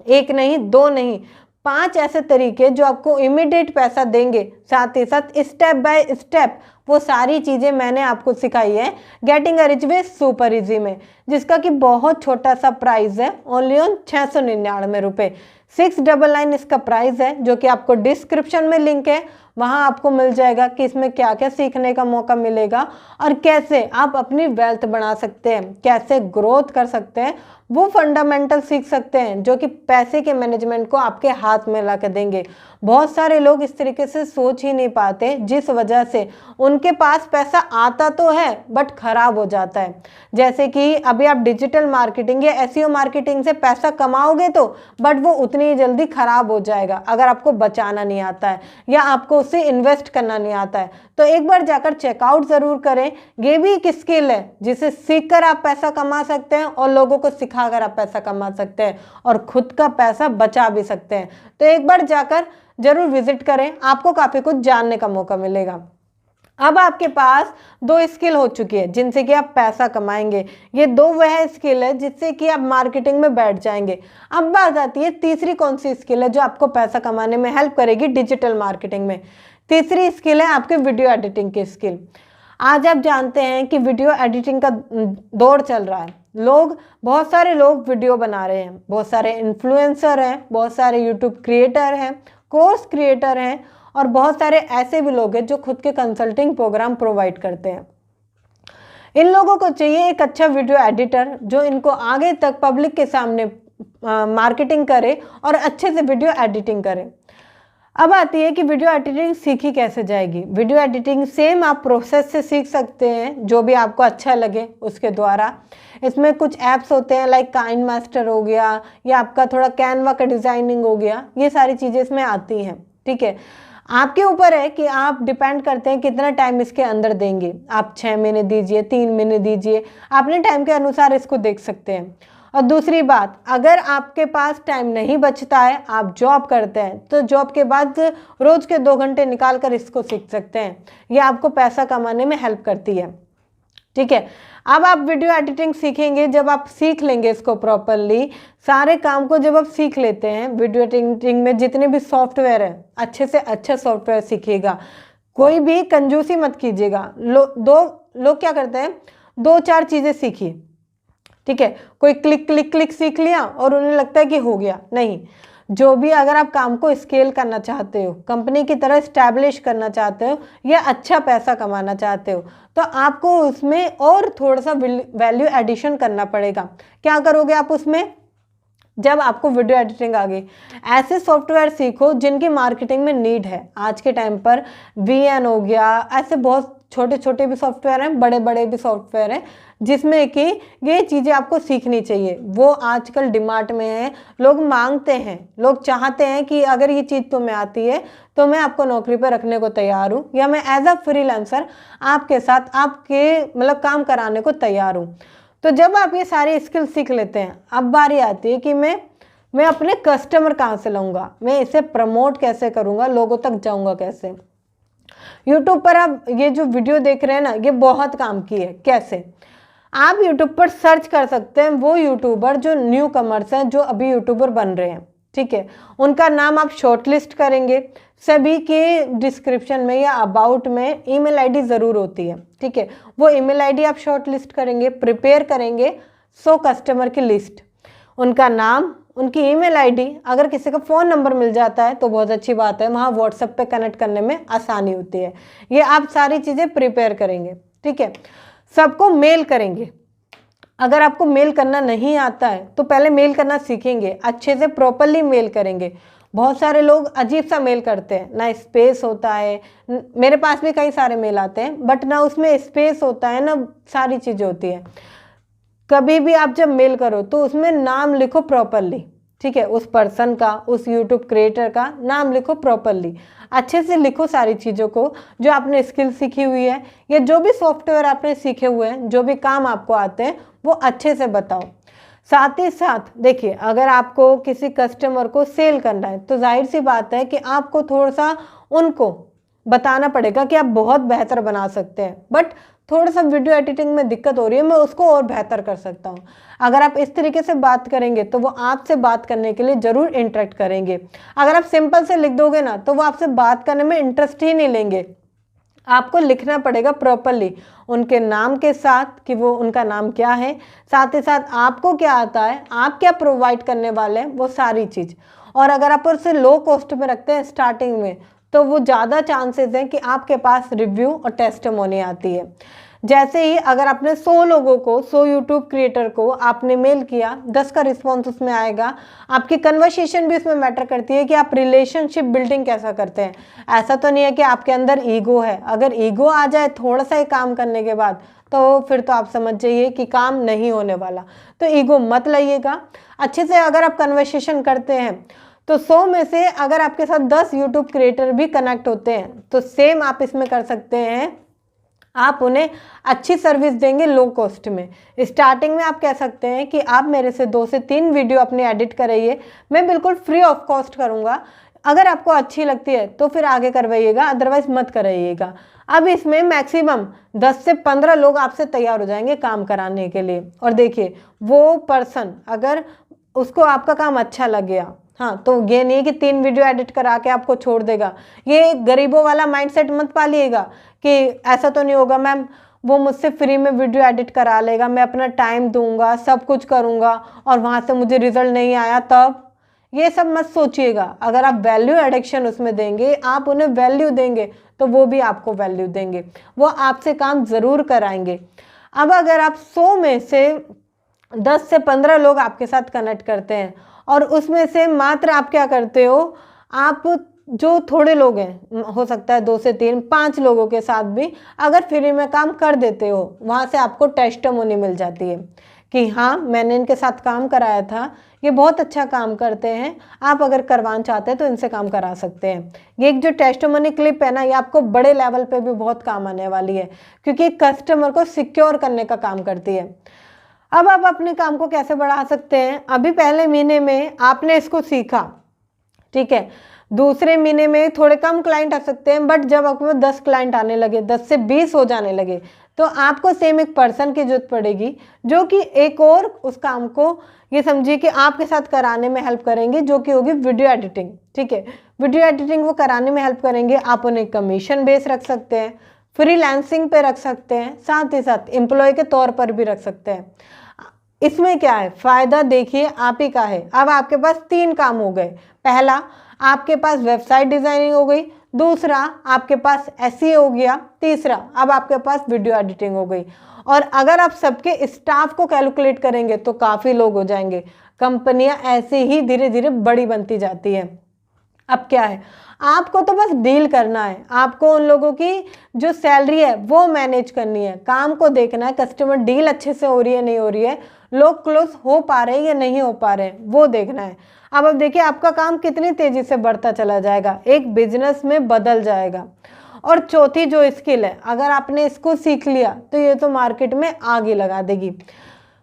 1 नहीं 2 नहीं, 5 ऐसे तरीके जो आपको इमीडिएट पैसा देंगे, साथ ही साथ स्टेप बाय स्टेप वो सारी चीज़ें मैंने आपको सिखाई है getting a rich way super easy में, जिसका कि बहुत छोटा सा प्राइस है, ओनली ऑन 699 रुपये। 699 इसका प्राइस है, जो कि आपको डिस्क्रिप्शन में लिंक है, वहाँ आपको मिल जाएगा कि इसमें क्या क्या सीखने का मौका मिलेगा और कैसे आप अपनी वेल्थ बढ़ा सकते हैं, कैसे ग्रोथ कर सकते हैं, वो फंडामेंटल सीख सकते हैं जो कि पैसे के मैनेजमेंट को आपके हाथ में ला कर देंगे। बहुत सारे लोग इस तरीके से सोच ही नहीं पाते, जिस वजह से उनके पास पैसा आता तो है बट खराब हो जाता है। जैसे कि अभी आप डिजिटल मार्केटिंग या एसईओ मार्केटिंग से पैसा कमाओगे तो, बट वो उतनी जल्दी खराब हो जाएगा अगर आपको बचाना नहीं आता है या आपको उसे इन्वेस्ट करना नहीं आता है। तो एक बार जाकर चेकआउट ज़रूर करें। ये भी एक स्किल है जिसे सीखकर आप पैसा कमा सकते हैं और लोगों को सिखाकर आप पैसा कमा सकते हैं और खुद का पैसा बचा भी सकते हैं। तो एक बार जाकर जरूर विजिट करें, आपको काफ़ी कुछ जानने का मौका मिलेगा। अब आपके पास 2 स्किल हो चुकी है जिनसे कि आप पैसा कमाएंगे। ये 2 वह स्किल है जिससे कि आप मार्केटिंग में बैठ जाएंगे। अब बात आती है तीसरी कौन सी स्किल है जो आपको पैसा कमाने में हेल्प करेगी डिजिटल मार्केटिंग में। तीसरी स्किल है आपके वीडियो एडिटिंग की स्किल। आज आप जानते हैं कि वीडियो एडिटिंग का दौर चल रहा है, बहुत सारे लोग वीडियो बना रहे हैं, बहुत सारे इन्फ्लुएंसर हैं, बहुत सारे यूट्यूब क्रिएटर हैं, कोर्स क्रिएटर हैं और बहुत सारे ऐसे भी लोग हैं जो खुद के कंसल्टिंग प्रोग्राम प्रोवाइड करते हैं। इन लोगों को चाहिए एक अच्छा वीडियो एडिटर जो इनको आगे तक पब्लिक के सामने मार्केटिंग करे और अच्छे से वीडियो एडिटिंग करे। अब आती है कि वीडियो एडिटिंग सीखी कैसे जाएगी। वीडियो एडिटिंग सेम आप प्रोसेस से सीख सकते हैं, जो भी आपको अच्छा लगे उसके द्वारा। इसमें कुछ ऐप्स होते हैं लाइक काइन मास्टर हो गया या आपका थोड़ा कैनवा का डिज़ाइनिंग हो गया, ये सारी चीज़ें इसमें आती हैं, ठीक है। आपके ऊपर है कि आप डिपेंड करते हैं कितना टाइम इसके अंदर देंगे। आप 6 महीने दीजिए, 3 महीने दीजिए, अपने टाइम के अनुसार इसको देख सकते हैं। और दूसरी बात, अगर आपके पास टाइम नहीं बचता है, आप जॉब करते हैं, तो जॉब के बाद रोज के 2 घंटे निकाल कर इसको सीख सकते हैं। ये आपको पैसा कमाने में हेल्प करती है। ठीक है, अब आप वीडियो एडिटिंग सीखेंगे। जब आप सीख लेंगे इसको प्रॉपरली, सारे काम को जब आप सीख लेते हैं, वीडियो एडिटिंग में जितने भी सॉफ्टवेयर है, अच्छे से अच्छा सॉफ्टवेयर सीखिएगा। कोई भी कंजूसी मत कीजिएगा। लोग क्या करते हैं, 2-4 चीज़ें सीखिए। ठीक है, कोई क्लिक क्लिक क्लिक सीख लिया और उन्हें लगता है कि हो गया। नहीं, जो भी अगर आप काम को स्केल करना चाहते हो, कंपनी की तरह स्टैब्लिश करना चाहते हो या अच्छा पैसा कमाना चाहते हो, तो आपको उसमें और थोड़ा सा वैल्यू एडिशन करना पड़ेगा। क्या करोगे आप उसमें? जब आपको वीडियो एडिटिंग आ गई, ऐसे सॉफ्टवेयर सीखो जिनकी मार्केटिंग में नीड है। आज के टाइम पर VN हो गया, ऐसे बहुत छोटे छोटे भी सॉफ्टवेयर हैं, बड़े बड़े भी सॉफ्टवेयर हैं, जिसमें कि ये चीज़ें आपको सीखनी चाहिए। वो आजकल डिमांड में है, लोग मांगते हैं, लोग चाहते हैं कि अगर ये चीज़ तुम्हें आती है तो मैं आपको नौकरी पर रखने को तैयार हूँ, या मैं एज अ फ्रीलांसर आपके साथ आपके मतलब काम कराने को तैयार हूँ। तो जब आप ये सारी स्किल सीख लेते हैं, अब बारी आती है कि मैं अपने कस्टमर कहाँ से लाऊंगा, मैं इसे प्रमोट कैसे करूँगा, लोगों तक जाऊँगा कैसे। यूट्यूब पर आप ये जो वीडियो देख रहे हैं ना, ये बहुत काम की है। कैसे? आप यूट्यूब पर सर्च कर सकते हैं वो यूट्यूबर जो न्यू कमर्स हैं, जो अभी यूट्यूबर बन रहे हैं। ठीक है, उनका नाम आप शॉर्टलिस्ट करेंगे। सभी के डिस्क्रिप्शन में या अबाउट में ईमेल आईडी ज़रूर होती है। ठीक है, वो ईमेल आईडी आप शॉर्टलिस्ट करेंगे, प्रिपेयर करेंगे 100 कस्टमर की लिस्ट, उनका नाम, उनकी ईमेल आईडी, अगर किसी का फ़ोन नंबर मिल जाता है तो बहुत अच्छी बात है, वहाँ व्हाट्सएप पे कनेक्ट करने में आसानी होती है। ये आप सारी चीज़ें प्रिपेयर करेंगे। ठीक है, सबको मेल करेंगे। अगर आपको मेल करना नहीं आता है तो पहले मेल करना सीखेंगे, अच्छे से प्रॉपरली मेल करेंगे। बहुत सारे लोग अजीब सा मेल करते हैं, ना स्पेस होता है। मेरे पास भी कई सारे मेल आते हैं, बट ना उसमें स्पेस होता है, ना सारी चीज़ें होती है। कभी भी आप जब मेल करो तो उसमें नाम लिखो प्रॉपरली। ठीक है, उस पर्सन का, उस यूट्यूब क्रिएटर का नाम लिखो प्रॉपरली, अच्छे से लिखो सारी चीज़ों को जो आपने स्किल सीखी हुई है, या जो भी सॉफ्टवेयर आपने सीखे हुए हैं, जो भी काम आपको आते हैं, वो अच्छे से बताओ। साथ ही साथ देखिए, अगर आपको किसी कस्टमर को सेल करना है तो जाहिर सी बात है कि आपको थोड़ा सा उनको बताना पड़ेगा कि आप बहुत बेहतर बना सकते हैं, बट थोड़ा सा वीडियो एडिटिंग में दिक्कत हो रही है, मैं उसको और बेहतर कर सकता हूँ। अगर आप इस तरीके से बात करेंगे तो वो आपसे बात करने के लिए ज़रूर इंटरेक्ट करेंगे। अगर आप सिंपल से लिख दोगे ना तो वो आपसे बात करने में इंटरेस्ट ही नहीं लेंगे। आपको लिखना पड़ेगा प्रॉपरली उनके नाम के साथ कि वो उनका नाम क्या है, साथ ही साथ आपको क्या आता है, आप क्या प्रोवाइड करने वाले हैं, वो सारी चीज़। और अगर आप उसे लो कॉस्ट में रखते हैं स्टार्टिंग में, तो वो ज़्यादा चांसेस हैं कि आपके पास रिव्यू और टेस्टिमोनी आती है। जैसे ही अगर आपने 100 लोगों को, 100 यूट्यूब क्रिएटर को आपने मेल किया, 10 का रिस्पॉन्स उसमें आएगा। आपकी कन्वर्सेशन भी उसमें मैटर करती है कि आप रिलेशनशिप बिल्डिंग कैसा करते हैं। ऐसा तो नहीं है कि आपके अंदर ईगो है। अगर ईगो आ जाए थोड़ा सा ही काम करने के बाद, तो फिर तो आप समझ जाइए कि काम नहीं होने वाला। तो ईगो मत लाइएगा। अच्छे से अगर आप कन्वर्सेशन करते हैं तो 100 में से अगर आपके साथ 10 यूट्यूब क्रिएटर भी कनेक्ट होते हैं तो सेम आप इसमें कर सकते हैं। आप उन्हें अच्छी सर्विस देंगे लो कॉस्ट में। स्टार्टिंग में आप कह सकते हैं कि आप मेरे से 2 से 3 वीडियो अपनी एडिट कराइए, मैं बिल्कुल फ्री ऑफ कॉस्ट करूँगा। अगर आपको अच्छी लगती है तो फिर आगे करवाइएगा, अदरवाइज मत कराइएगा। अब इसमें मैक्सिमम 10 से 15 लोग आपसे तैयार हो जाएंगे काम कराने के लिए। और देखिए, वो पर्सन अगर उसको आपका काम अच्छा लग गया, हाँ, तो ये नहीं कि 3 वीडियो एडिट करा के आपको छोड़ देगा। ये गरीबों वाला माइंडसेट मत पालिएगा कि ऐसा तो नहीं होगा मैम, वो मुझसे फ्री में वीडियो एडिट करा लेगा, मैं अपना टाइम दूंगा, सब कुछ करूंगा और वहाँ से मुझे रिजल्ट नहीं आया तब। ये सब मत सोचिएगा। अगर आप वैल्यू एडिक्शन उसमें देंगे, आप उन्हें वैल्यू देंगे तो वो भी आपको वैल्यू देंगे, वो आपसे काम ज़रूर कराएंगे। अब अगर आप 100 में से 10 से 15 लोग आपके साथ कनेक्ट करते हैं और उसमें से मात्र आप क्या करते हो, आप जो थोड़े लोग हैं, हो सकता है 2 से 3, 5 लोगों के साथ भी अगर फ्री में काम कर देते हो, वहाँ से आपको टेस्टिमोनी मिल जाती है कि हाँ मैंने इनके साथ काम कराया था, ये बहुत अच्छा काम करते हैं, आप अगर करवाना चाहते हैं तो इनसे काम करा सकते हैं। ये एक जो टेस्टिमोनी क्लिप है ना, ये आपको बड़े लेवल पे भी बहुत काम आने वाली है, क्योंकि कस्टमर को सिक्योर करने का काम करती है। अब आप अपने काम को कैसे बढ़ा सकते हैं? अभी पहले महीने में आपने इसको सीखा, ठीक है, दूसरे महीने में थोड़े कम क्लाइंट आ सकते हैं, बट जब आपको 10 क्लाइंट आने लगे, 10 से 20 हो जाने लगे, तो आपको सेम एक पर्सन की जरूरत पड़ेगी जो कि एक और उस काम को ये समझिए कि आपके साथ कराने में हेल्प करेंगे, जो कि होगी वीडियो एडिटिंग। ठीक है, वीडियो एडिटिंग वो कराने में हेल्प करेंगे। आप उन्हें कमीशन बेस रख सकते हैं, फ्रीलांसिंग पे रख सकते हैं, साथ ही साथ एम्प्लॉय के तौर पर भी रख सकते हैं। इसमें क्या है फायदा, देखिए आप ही का है। अब आपके पास 3 काम हो गए। पहला, आपके पास वेबसाइट डिजाइनिंग हो गई, दूसरा आपके पास एसईओ हो गया, तीसरा अब आपके पास वीडियो एडिटिंग हो गई। और अगर आप सबके स्टाफ को कैलकुलेट करेंगे तो काफ़ी लोग हो जाएंगे। कंपनियां ऐसे ही धीरे धीरे बड़ी बनती जाती है। अब क्या है, आपको तो बस डील करना है, आपको उन लोगों की जो सैलरी है वो मैनेज करनी है, काम को देखना है, कस्टमर डील अच्छे से हो रही है नहीं हो रही है, लोग क्लोज हो पा रहे हैं या नहीं हो पा रहे हैं, वो देखना है। अब देखिए आपका काम कितनी तेजी से बढ़ता चला जाएगा, एक बिजनेस में बदल जाएगा। और चौथी जो स्किल है, अगर आपने इसको सीख लिया तो ये तो मार्केट में आग ही लगा देगी,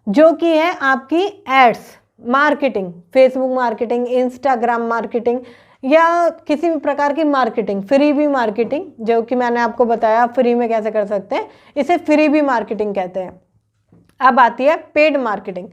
जो कि है आपकी ads marketing, Facebook marketing, Instagram marketing, या किसी भी प्रकार की मार्केटिंग, फ्री भी मार्केटिंग, जो कि मैंने आपको बताया फ्री में कैसे कर सकते हैं, इसे फ्री भी मार्केटिंग कहते हैं। अब आती है पेड मार्केटिंग।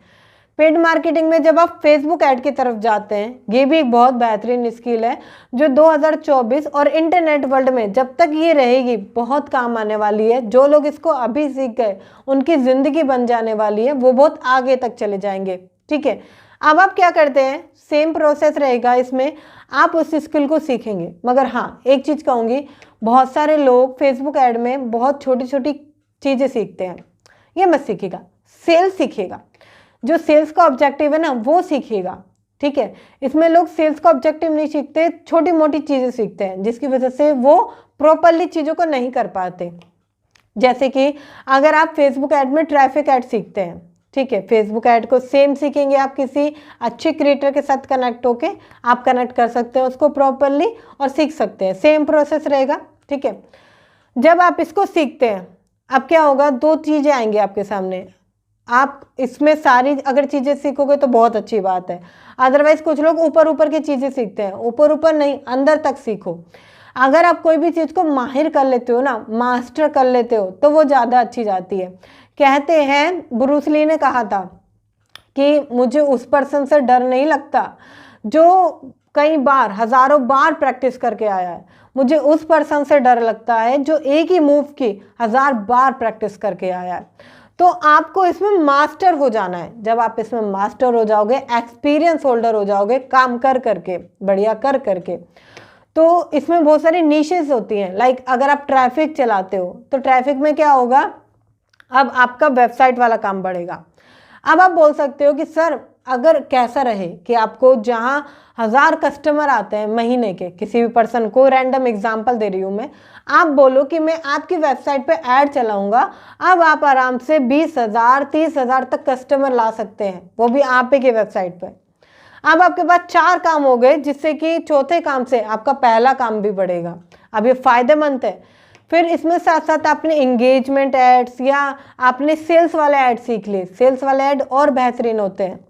पेड मार्केटिंग में जब आप फेसबुक ऐड की तरफ जाते हैं, ये भी एक बहुत बेहतरीन स्किल है जो 2024 और इंटरनेट वर्ल्ड में जब तक ये रहेगी बहुत काम आने वाली है। जो लोग इसको अभी सीख गए उनकी ज़िंदगी बन जाने वाली है, वो बहुत आगे तक चले जाएंगे। ठीक है, अब आप क्या करते हैं, सेम प्रोसेस रहेगा इसमें, आप उस स्किल को सीखेंगे। मगर हाँ, एक चीज़ कहूँगी, बहुत सारे लोग फेसबुक ऐड में बहुत छोटी छोटी चीज़ें सीखते हैं, ये मत सीखिएगा, सेल्स सीखिएगा। जो सेल्स का ऑब्जेक्टिव है ना वो सीखिएगा। ठीक है, इसमें लोग सेल्स का ऑब्जेक्टिव नहीं सीखते, छोटी मोटी चीज़ें सीखते हैं, जिसकी वजह से वो प्रॉपरली चीज़ों को नहीं कर पाते। जैसे कि अगर आप फेसबुक ऐड में ट्रैफिक ऐड सीखते हैं, ठीक है, फेसबुक ऐड को सेम सीखेंगे आप किसी अच्छे क्रिएटर के साथ कनेक्ट होके, आप कनेक्ट कर सकते हैं उसको प्रॉपरली और सीख सकते हैं, सेम प्रोसेस रहेगा। ठीक है, जब आप इसको सीखते हैं, अब क्या होगा, 2 चीज़ें आएंगी आपके सामने। आप इसमें सारी अगर चीज़ें सीखोगे तो बहुत अच्छी बात है, अदरवाइज कुछ लोग ऊपर ऊपर की चीज़ें सीखते हैं, ऊपर ऊपर नहीं, अंदर तक सीखो। अगर आप कोई भी चीज़ को माहिर कर लेते हो ना, मास्टर कर लेते हो, तो वो ज़्यादा अच्छी जाती है। कहते हैं ब्रूस ली ने कहा था कि मुझे उस पर्सन से डर नहीं लगता जो कई बार हजारों बार प्रैक्टिस करके आया है, मुझे उस पर्सन से डर लगता है जो एक ही मूव की 1000 बार प्रैक्टिस करके आया है। तो आपको इसमें मास्टर हो जाना है। जब आप इसमें मास्टर हो जाओगे, एक्सपीरियंस होल्डर हो जाओगे, काम कर करके, बढ़िया कर करके, तो इसमें बहुत सारी नीशेस होती हैं। लाइक अगर आप ट्रैफिक चलाते हो तो ट्रैफिक में क्या होगा, अब आपका वेबसाइट वाला काम बढ़ेगा। अब आप बोल सकते हो कि सर अगर कैसा रहे कि आपको जहाँ 1000 कस्टमर आते हैं महीने के, किसी भी पर्सन को रैंडम एग्जांपल दे रही हूँ मैं, आप बोलो कि मैं आपकी वेबसाइट पे ऐड चलाऊंगा, अब आप आराम से 20,000 30,000 तक कस्टमर ला सकते हैं, वो भी आप ही की वेबसाइट पे। अब आपके पास 4 काम हो गए, जिससे कि चौथे काम से आपका पहला काम भी बढ़ेगा। अब ये फायदेमंद है। फिर इसमें साथ साथ आपने इंगेजमेंट एड्स या आपने सेल्स वाले ऐड सीख लिए। सेल्स वाले ऐड और बेहतरीन होते हैं।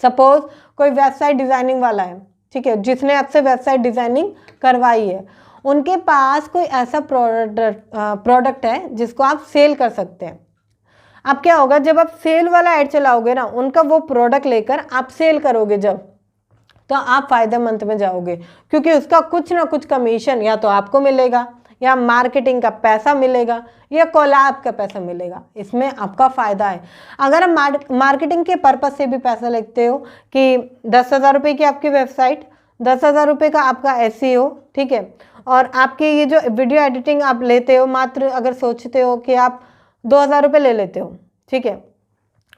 सपोज कोई वेबसाइट डिजाइनिंग वाला है, ठीक है, जिसने आपसे वेबसाइट डिजाइनिंग करवाई है, उनके पास कोई ऐसा प्रोडक्ट है जिसको आप सेल कर सकते हैं। अब क्या होगा, जब आप सेल वाला ऐड चलाओगे ना, उनका वो प्रोडक्ट लेकर आप सेल करोगे जब, तो आप फायदेमंद में जाओगे, क्योंकि उसका कुछ ना कुछ कमीशन या तो आपको मिलेगा, या मार्केटिंग का पैसा मिलेगा, या कोलैब का पैसा मिलेगा। इसमें आपका फ़ायदा है। अगर आप मार्केटिंग के पर्पज़ से भी पैसा लेते हो कि 10,000 रुपये की आपकी वेबसाइट, 10,000 रुपये का आपका एसईओ, ठीक है, और आपकी ये जो वीडियो एडिटिंग आप लेते हो, मात्र अगर सोचते हो कि आप 2,000 रुपये ले लेते हो, ठीक है,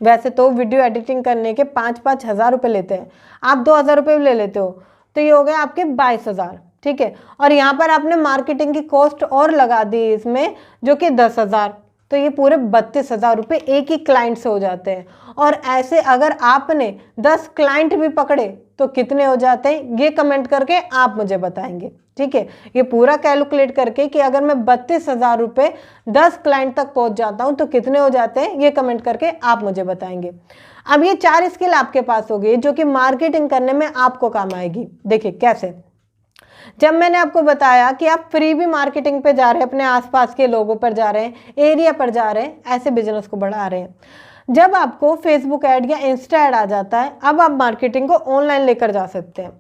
वैसे तो वीडियो एडिटिंग करने के 5-5 हज़ार रुपये लेते हैं, आप 2,000 रुपये ले लेते हो, तो ये हो गए आपके 22,000। ठीक है, और यहाँ पर आपने मार्केटिंग की कॉस्ट और लगा दी इसमें, जो कि 10,000। तो ये पूरे 32,000 रुपये एक ही क्लाइंट से हो जाते हैं। और ऐसे अगर आपने 10 क्लाइंट भी पकड़े तो कितने हो जाते हैं, ये कमेंट करके आप मुझे बताएंगे। ठीक है, ये पूरा कैलकुलेट करके कि अगर मैं 32,000 रुपये 10 क्लाइंट तक पहुंच जाता हूं तो कितने हो जाते हैं, ये कमेंट करके आप मुझे बताएंगे। अब ये 4 स्किल आपके पास हो गई जो कि मार्केटिंग करने में आपको काम आएगी। देखिए कैसे, जब मैंने आपको बताया कि आप फ्री भी मार्केटिंग पे जा रहे हैं, अपने आसपास के लोगों पर जा रहे हैं, एरिया पर जा रहे हैं, ऐसे बिजनेस को बढ़ा रहे हैं। जब आपको फेसबुक ऐड या इंस्टा ऐड आ जाता है, अब आप मार्केटिंग को ऑनलाइन लेकर जा सकते हैं।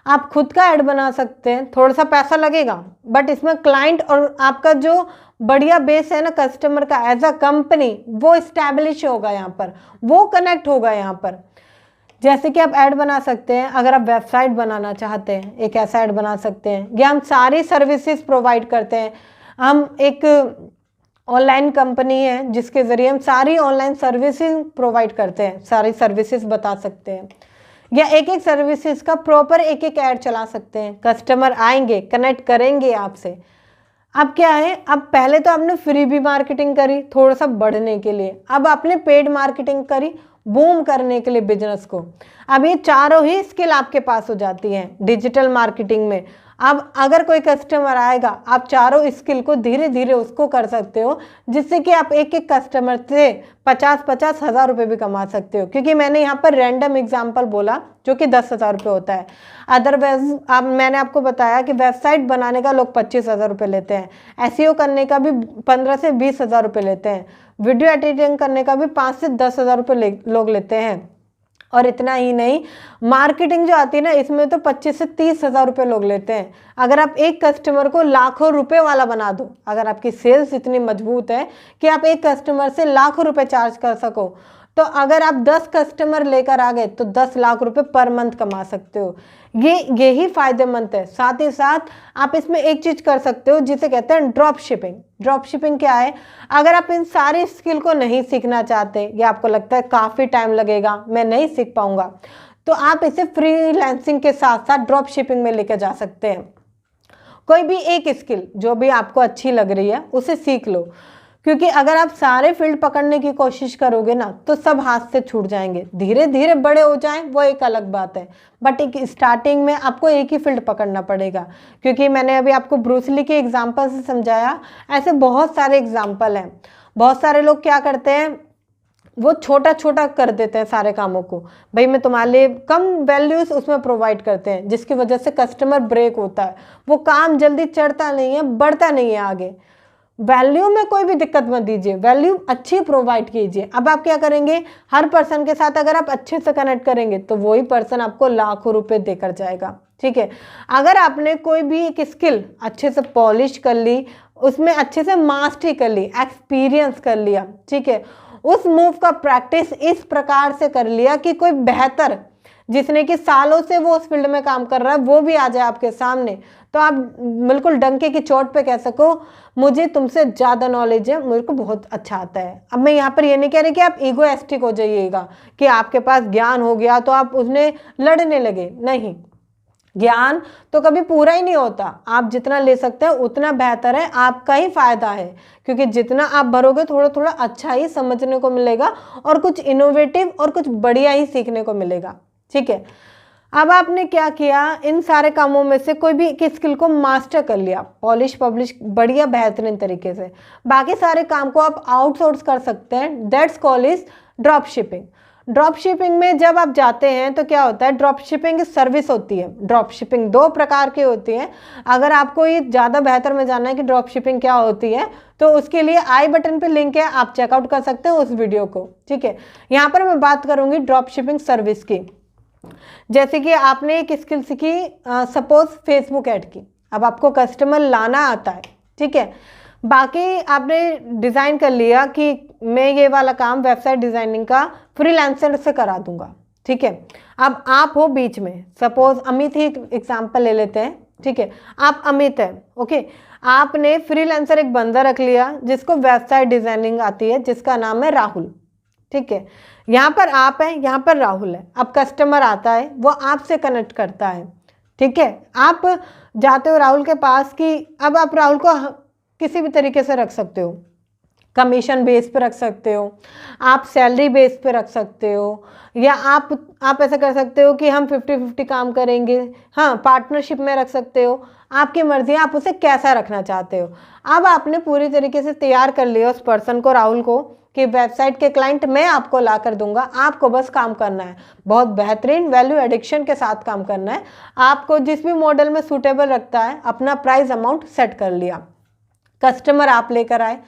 आप खुद का ऐड बना सकते हैं, थोड़ा सा पैसा लगेगा, बट इसमें क्लाइंट और आपका जो बढ़िया बेस है ना कस्टमर का एज अ कंपनी, वो इस्टेब्लिश होगा यहाँ पर, वो कनेक्ट होगा यहाँ पर। जैसे कि आप ऐड बना सकते हैं, अगर आप वेबसाइट बनाना चाहते हैं एक ऐसा ऐड बना सकते हैं, या हम सारी सर्विसेज प्रोवाइड करते हैं। हम एक ऑनलाइन कंपनी है जिसके ज़रिए हम सारी ऑनलाइन सर्विसेज प्रोवाइड करते हैं, सारी सर्विसेज बता सकते हैं, या एक एक सर्विसेज का प्रॉपर एक एक ऐड चला सकते हैं। कस्टमर आएंगे, कनेक्ट करेंगे आपसे। अब क्या है, अब पहले तो आपने फ्री भी मार्केटिंग करी थोड़ा सा बढ़ने के लिए, अब आपने पेड मार्केटिंग करी बूम करने के लिए बिजनेस को। अब ये चारों ही स्किल आपके पास हो जाती हैं डिजिटल मार्केटिंग में। अब अगर कोई कस्टमर आएगा, आप चारों स्किल को धीरे धीरे उसको कर सकते हो, जिससे कि आप एक एक कस्टमर से 50-50 हज़ार रुपये भी कमा सकते हो। क्योंकि मैंने यहाँ पर रैंडम एग्जांपल बोला जो कि 10,000 रुपये होता है। अदरवाइज मैंने आपको बताया कि वेबसाइट बनाने का लोग 25,000 रुपये लेते हैं, एसईओ करने का भी 15 से 20,000 रुपये लेते हैं, वीडियो एडिटिंग करने का भी 5 से 10,000 रुपये लोग लेते हैं। और इतना ही नहीं, मार्केटिंग जो आती है ना, इसमें तो 25 से 30,000 रुपये लोग लेते हैं। अगर आप एक कस्टमर को लाखों रुपए वाला बना दो, अगर आपकी सेल्स इतनी मजबूत है कि आप एक कस्टमर से लाखों रुपए चार्ज कर सको, तो अगर आप 10 कस्टमर लेकर आ गए तो 10 लाख रुपए पर मंथ कमा सकते हो। यही फायदेमंद है। साथ ही साथ आप इसमें एक चीज कर सकते हो जिसे कहते हैं ड्रॉप शिपिंग। ड्रॉप शिपिंग क्या है, अगर आप इन सारी स्किल को नहीं सीखना चाहते या आपको लगता है काफ़ी टाइम लगेगा, मैं नहीं सीख पाऊंगा, तो आप इसे फ्रीलांसिंग के साथ साथ ड्रॉप शिपिंग में लेकर जा सकते हैं। कोई भी एक स्किल जो भी आपको अच्छी लग रही है उसे सीख लो, क्योंकि अगर आप सारे फील्ड पकड़ने की कोशिश करोगे ना तो सब हाथ से छूट जाएंगे। धीरे धीरे बड़े हो जाएं वो एक अलग बात है, बट एक स्टार्टिंग में आपको एक ही फील्ड पकड़ना पड़ेगा। क्योंकि मैंने अभी आपको ब्रूस ली के एग्जाम्पल से समझाया, ऐसे बहुत सारे एग्जाम्पल हैं। बहुत सारे लोग क्या करते हैं, वो छोटा छोटा कर देते हैं सारे कामों को। भाई मैं तुम्हारे लिए कम वैल्यूज उसमें प्रोवाइड करते हैं, जिसकी वजह से कस्टमर ब्रेक होता है, वो काम जल्दी चढ़ता नहीं है, बढ़ता नहीं है आगे। वैल्यू में कोई भी दिक्कत मत दीजिए, वैल्यू अच्छी प्रोवाइड कीजिए। अब आप क्या करेंगे, हर पर्सन के साथ अगर आप अच्छे से कनेक्ट करेंगे तो वही पर्सन आपको लाखों रुपए देकर जाएगा। ठीक है, अगर आपने कोई भी एक स्किल अच्छे से पॉलिश कर ली, उसमें अच्छे से मास्टरी कर ली, एक्सपीरियंस कर लिया, ठीक है, उस मूव का प्रैक्टिस इस प्रकार से कर लिया कि कोई बेहतर, जिसने कि सालों से वो उस फील्ड में काम कर रहा है, वो भी आ जाए आपके सामने, तो आप बिल्कुल डंके की चोट पे कह सको मुझे तुमसे ज़्यादा नॉलेज है, मेरे को बहुत अच्छा आता है। अब मैं यहाँ पर ये नहीं कह रही कि आप ईगोइस्टिक हो जाइएगा कि आपके पास ज्ञान हो गया तो आप उसने लड़ने लगे, नहीं। ज्ञान तो कभी पूरा ही नहीं होता, आप जितना ले सकते हैं उतना बेहतर है, आपका ही फायदा है। क्योंकि जितना आप भरोगे थोड़ा थोड़ा अच्छा ही समझने को मिलेगा और कुछ इनोवेटिव और कुछ बढ़िया ही सीखने को मिलेगा। ठीक है, अब आपने क्या किया, इन सारे कामों में से कोई भी एक स्किल को मास्टर कर लिया, पॉलिश पब्लिश बढ़िया बेहतरीन तरीके से, बाकी सारे काम को आप आउटसोर्स कर सकते हैं। That's called is drop shipping. Drop shipping में जब आप जाते हैं तो क्या होता है, ड्रॉप शिपिंग सर्विस होती है। ड्रॉप शिपिंग 2 प्रकार की होती है। अगर आपको ये ज़्यादा बेहतर में जानना है कि ड्रॉप शिपिंग क्या होती है, तो उसके लिए आई बटन पे लिंक है, आप चेकआउट कर सकते हैं उस वीडियो को। ठीक है, यहाँ पर मैं बात करूँगी ड्रॉप शिपिंग सर्विस की। जैसे कि आपने एक स्किल सीखी, सपोज फेसबुक ऐड की, अब आपको कस्टमर लाना आता है, ठीक है, बाकी आपने डिज़ाइन कर लिया कि मैं ये वाला काम वेबसाइट डिज़ाइनिंग का फ्रीलांसर से करा दूंगा। ठीक है, अब आप हो बीच में, सपोज अमित ही एग्जांपल ले लेते हैं। ठीक है, आप अमित हैं, ओके, आपने फ्रीलांसर एक बंदा रख लिया जिसको वेबसाइट डिज़ाइनिंग आती है, जिसका नाम है राहुल। ठीक है, यहाँ पर आप हैं, यहाँ पर राहुल है। अब कस्टमर आता है, वो आपसे कनेक्ट करता है। ठीक है, आप जाते हो राहुल के पास कि अब आप राहुल को किसी भी तरीके से रख सकते हो। कमीशन बेस पे रख सकते हो, आप सैलरी बेस पे रख सकते हो, या आप ऐसा कर सकते हो कि हम 50-50 काम करेंगे। हाँ, पार्टनरशिप में रख सकते हो, आपकी मर्जी है आप उसे कैसा रखना चाहते हो। अब आपने पूरी तरीके से तैयार कर लिया उस पर्सन को, राहुल को, कि वेबसाइट के क्लाइंट मैं आपको ला कर दूंगा, आपको बस काम करना है, बहुत बेहतरीन वैल्यू एडिक्शन के साथ काम करना है। आपको जिस भी मॉडल में सूटेबल रखता है, अपना प्राइस अमाउंट सेट कर लिया, कस्टमर आप लेकर आए,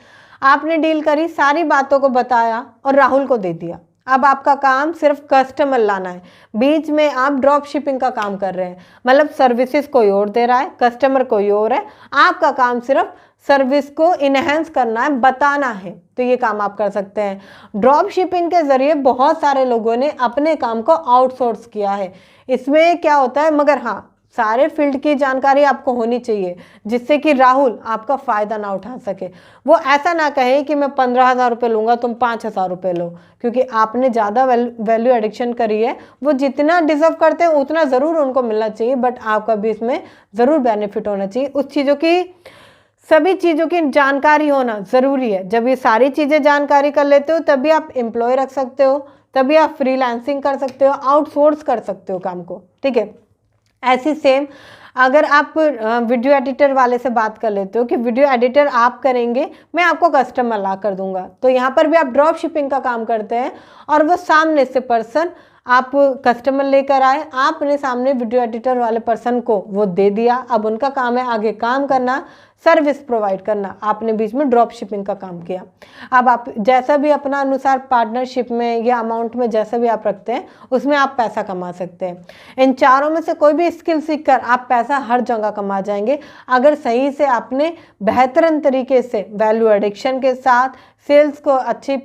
आपने डील करी, सारी बातों को बताया और राहुल को दे दिया। अब आपका काम सिर्फ कस्टमर लाना है। बीच में आप ड्रॉप शिपिंग का काम कर रहे हैं, मतलब सर्विसेज कोई और दे रहा है, कस्टमर कोई और है, आपका काम सिर्फ सर्विस को इनहेंस करना है, बताना है। तो ये काम आप कर सकते हैं। ड्रॉप शिपिंग के जरिए बहुत सारे लोगों ने अपने काम को आउटसोर्स किया है। इसमें क्या होता है, मगर हाँ, सारे फील्ड की जानकारी आपको होनी चाहिए, जिससे कि राहुल आपका फ़ायदा ना उठा सके। वो ऐसा ना कहे कि मैं 15,000 रुपये लूँगा, तुम 5,000 रुपये लो, क्योंकि आपने ज़्यादा वैल्यू एडिक्शन करी है। वो जितना डिजर्व करते हैं उतना ज़रूर उनको मिलना चाहिए, बट आपका भी इसमें ज़रूर बेनिफिट होना चाहिए। उस चीज़ों की, सभी चीज़ों की जानकारी होना ज़रूरी है। जब ये सारी चीज़ें जानकारी कर लेते हो, तभी आप एम्प्लॉय रख सकते हो, तभी आप फ्रीलांसिंग कर सकते हो, आउटसोर्स कर सकते हो काम को, ठीक है। ऐसी सेम अगर आप वीडियो एडिटर वाले से बात कर लेते हो कि वीडियो एडिटर आप करेंगे, मैं आपको कस्टमर ला कर दूंगा, तो यहाँ पर भी आप ड्रॉप शिपिंग का काम करते हैं और वो सामने से पर्सन, आप कस्टमर लेकर आए, आपने सामने वीडियो एडिटर वाले पर्सन को वो दे दिया। अब उनका काम है आगे काम करना, सर्विस प्रोवाइड करना, आपने बीच में ड्रॉप शिपिंग का काम किया। अब आप जैसा भी अपना अनुसार पार्टनरशिप में या अमाउंट में जैसा भी आप रखते हैं, उसमें आप पैसा कमा सकते हैं। इन चारों में से कोई भी स्किल सीखकर आप पैसा हर जगह कमा जाएंगे, अगर सही से आपने बेहतरीन तरीके से वैल्यू एडिक्शन के साथ सेल्स को अच्छी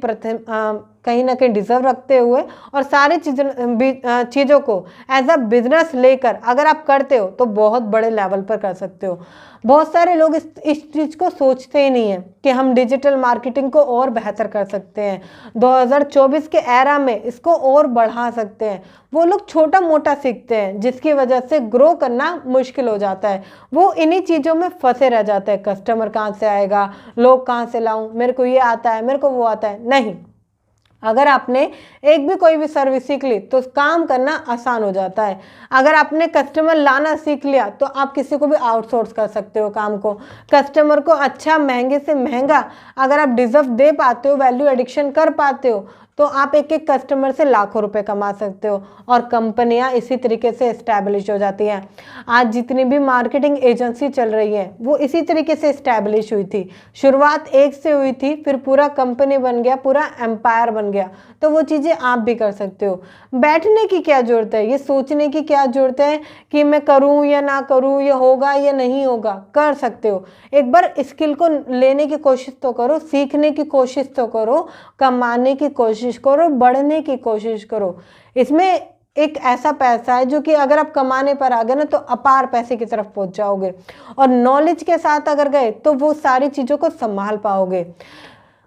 कहीं ना कहीं डिजर्व रखते हुए और सारी चीज़ों को एज अ बिजनेस लेकर अगर आप करते हो तो बहुत बड़े लेवल पर कर सकते हो। बहुत सारे लोग इस चीज़ को सोचते ही नहीं है कि हम डिजिटल मार्केटिंग को और बेहतर कर सकते हैं, 2024 के एरा में इसको और बढ़ा सकते हैं। वो लोग छोटा मोटा सीखते हैं, जिसकी वजह से ग्रो करना मुश्किल हो जाता है। वो इन्हीं चीज़ों में फंसे रह जाते हैं, कस्टमर कहाँ से आएगा, लोग कहाँ से लाऊं, मेरे को ये आता है, मेरे को वो आता है। नहीं, अगर आपने एक भी कोई भी सर्विस सीख ली तो काम करना आसान हो जाता है। अगर आपने कस्टमर लाना सीख लिया तो आप किसी को भी आउटसोर्स कर सकते हो काम को। कस्टमर को अच्छा, महंगे से महंगा अगर आप डिजर्व दे पाते हो, वैल्यू एडिक्शन कर पाते हो, तो आप एक एक कस्टमर से लाखों रुपए कमा सकते हो और कंपनियां इसी तरीके से एस्टैब्लिश हो जाती हैं। आज जितनी भी मार्केटिंग एजेंसी चल रही है वो इसी तरीके से एस्टैब्लिश हुई थी। शुरुआत एक से हुई थी, फिर पूरा कंपनी बन गया, पूरा एम्पायर बन गया। तो वो चीज़ें आप भी कर सकते हो। बैठने की क्या ज़रूरत है, ये सोचने की क्या ज़रूरत है कि मैं करूँ या ना करूँ, ये होगा या नहीं होगा। कर सकते हो। एक बार स्किल को लेने की कोशिश तो करो, सीखने की कोशिश तो करो, कमाने की कोशिश करो, बढ़ने की कोशिश करो। इसमें एक ऐसा पैसा है जो कि अगर आप कमाने पर आ गए ना तो अपार पैसे की तरफ पहुंच जाओगे, और नॉलेज के साथ अगर गए तो वो सारी चीज़ों को संभाल पाओगे।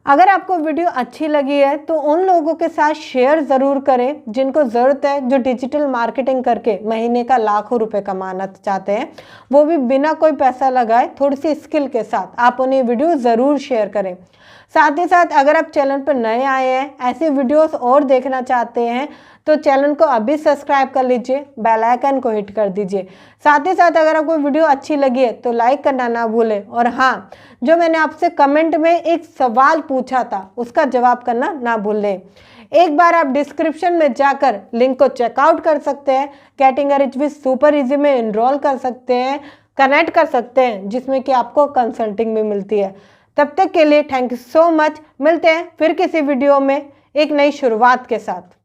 अगर आपको वीडियो अच्छी लगी है तो उन लोगों के साथ शेयर ज़रूर करें जिनको ज़रूरत है, जो डिजिटल मार्केटिंग करके महीने का लाखों रुपए कमाना चाहते हैं, वो भी बिना कोई पैसा लगाए, थोड़ी सी स्किल के साथ। आप उन्हें वीडियो ज़रूर शेयर करें। साथ ही साथ अगर आप चैनल पर नए आए हैं, ऐसे वीडियोस और देखना चाहते हैं, तो चैनल को अभी सब्सक्राइब कर लीजिए, बेल आइकन को हिट कर दीजिए। साथ ही साथ अगर आपको वीडियो अच्छी लगी है तो लाइक करना ना भूलें। और हाँ, जो मैंने आपसे कमेंट में एक सवाल पूछा था उसका जवाब करना ना भूलें। एक बार आप डिस्क्रिप्शन में जाकर लिंक को चेकआउट कर सकते हैं, getting a rich with super easy में एनरोल कर सकते हैं, कनेक्ट कर सकते हैं, जिसमें कि आपको कंसल्टिंग भी मिलती है। तब तक के लिए थैंक यू सो मच। मिलते हैं फिर किसी वीडियो में एक नई शुरुआत के साथ।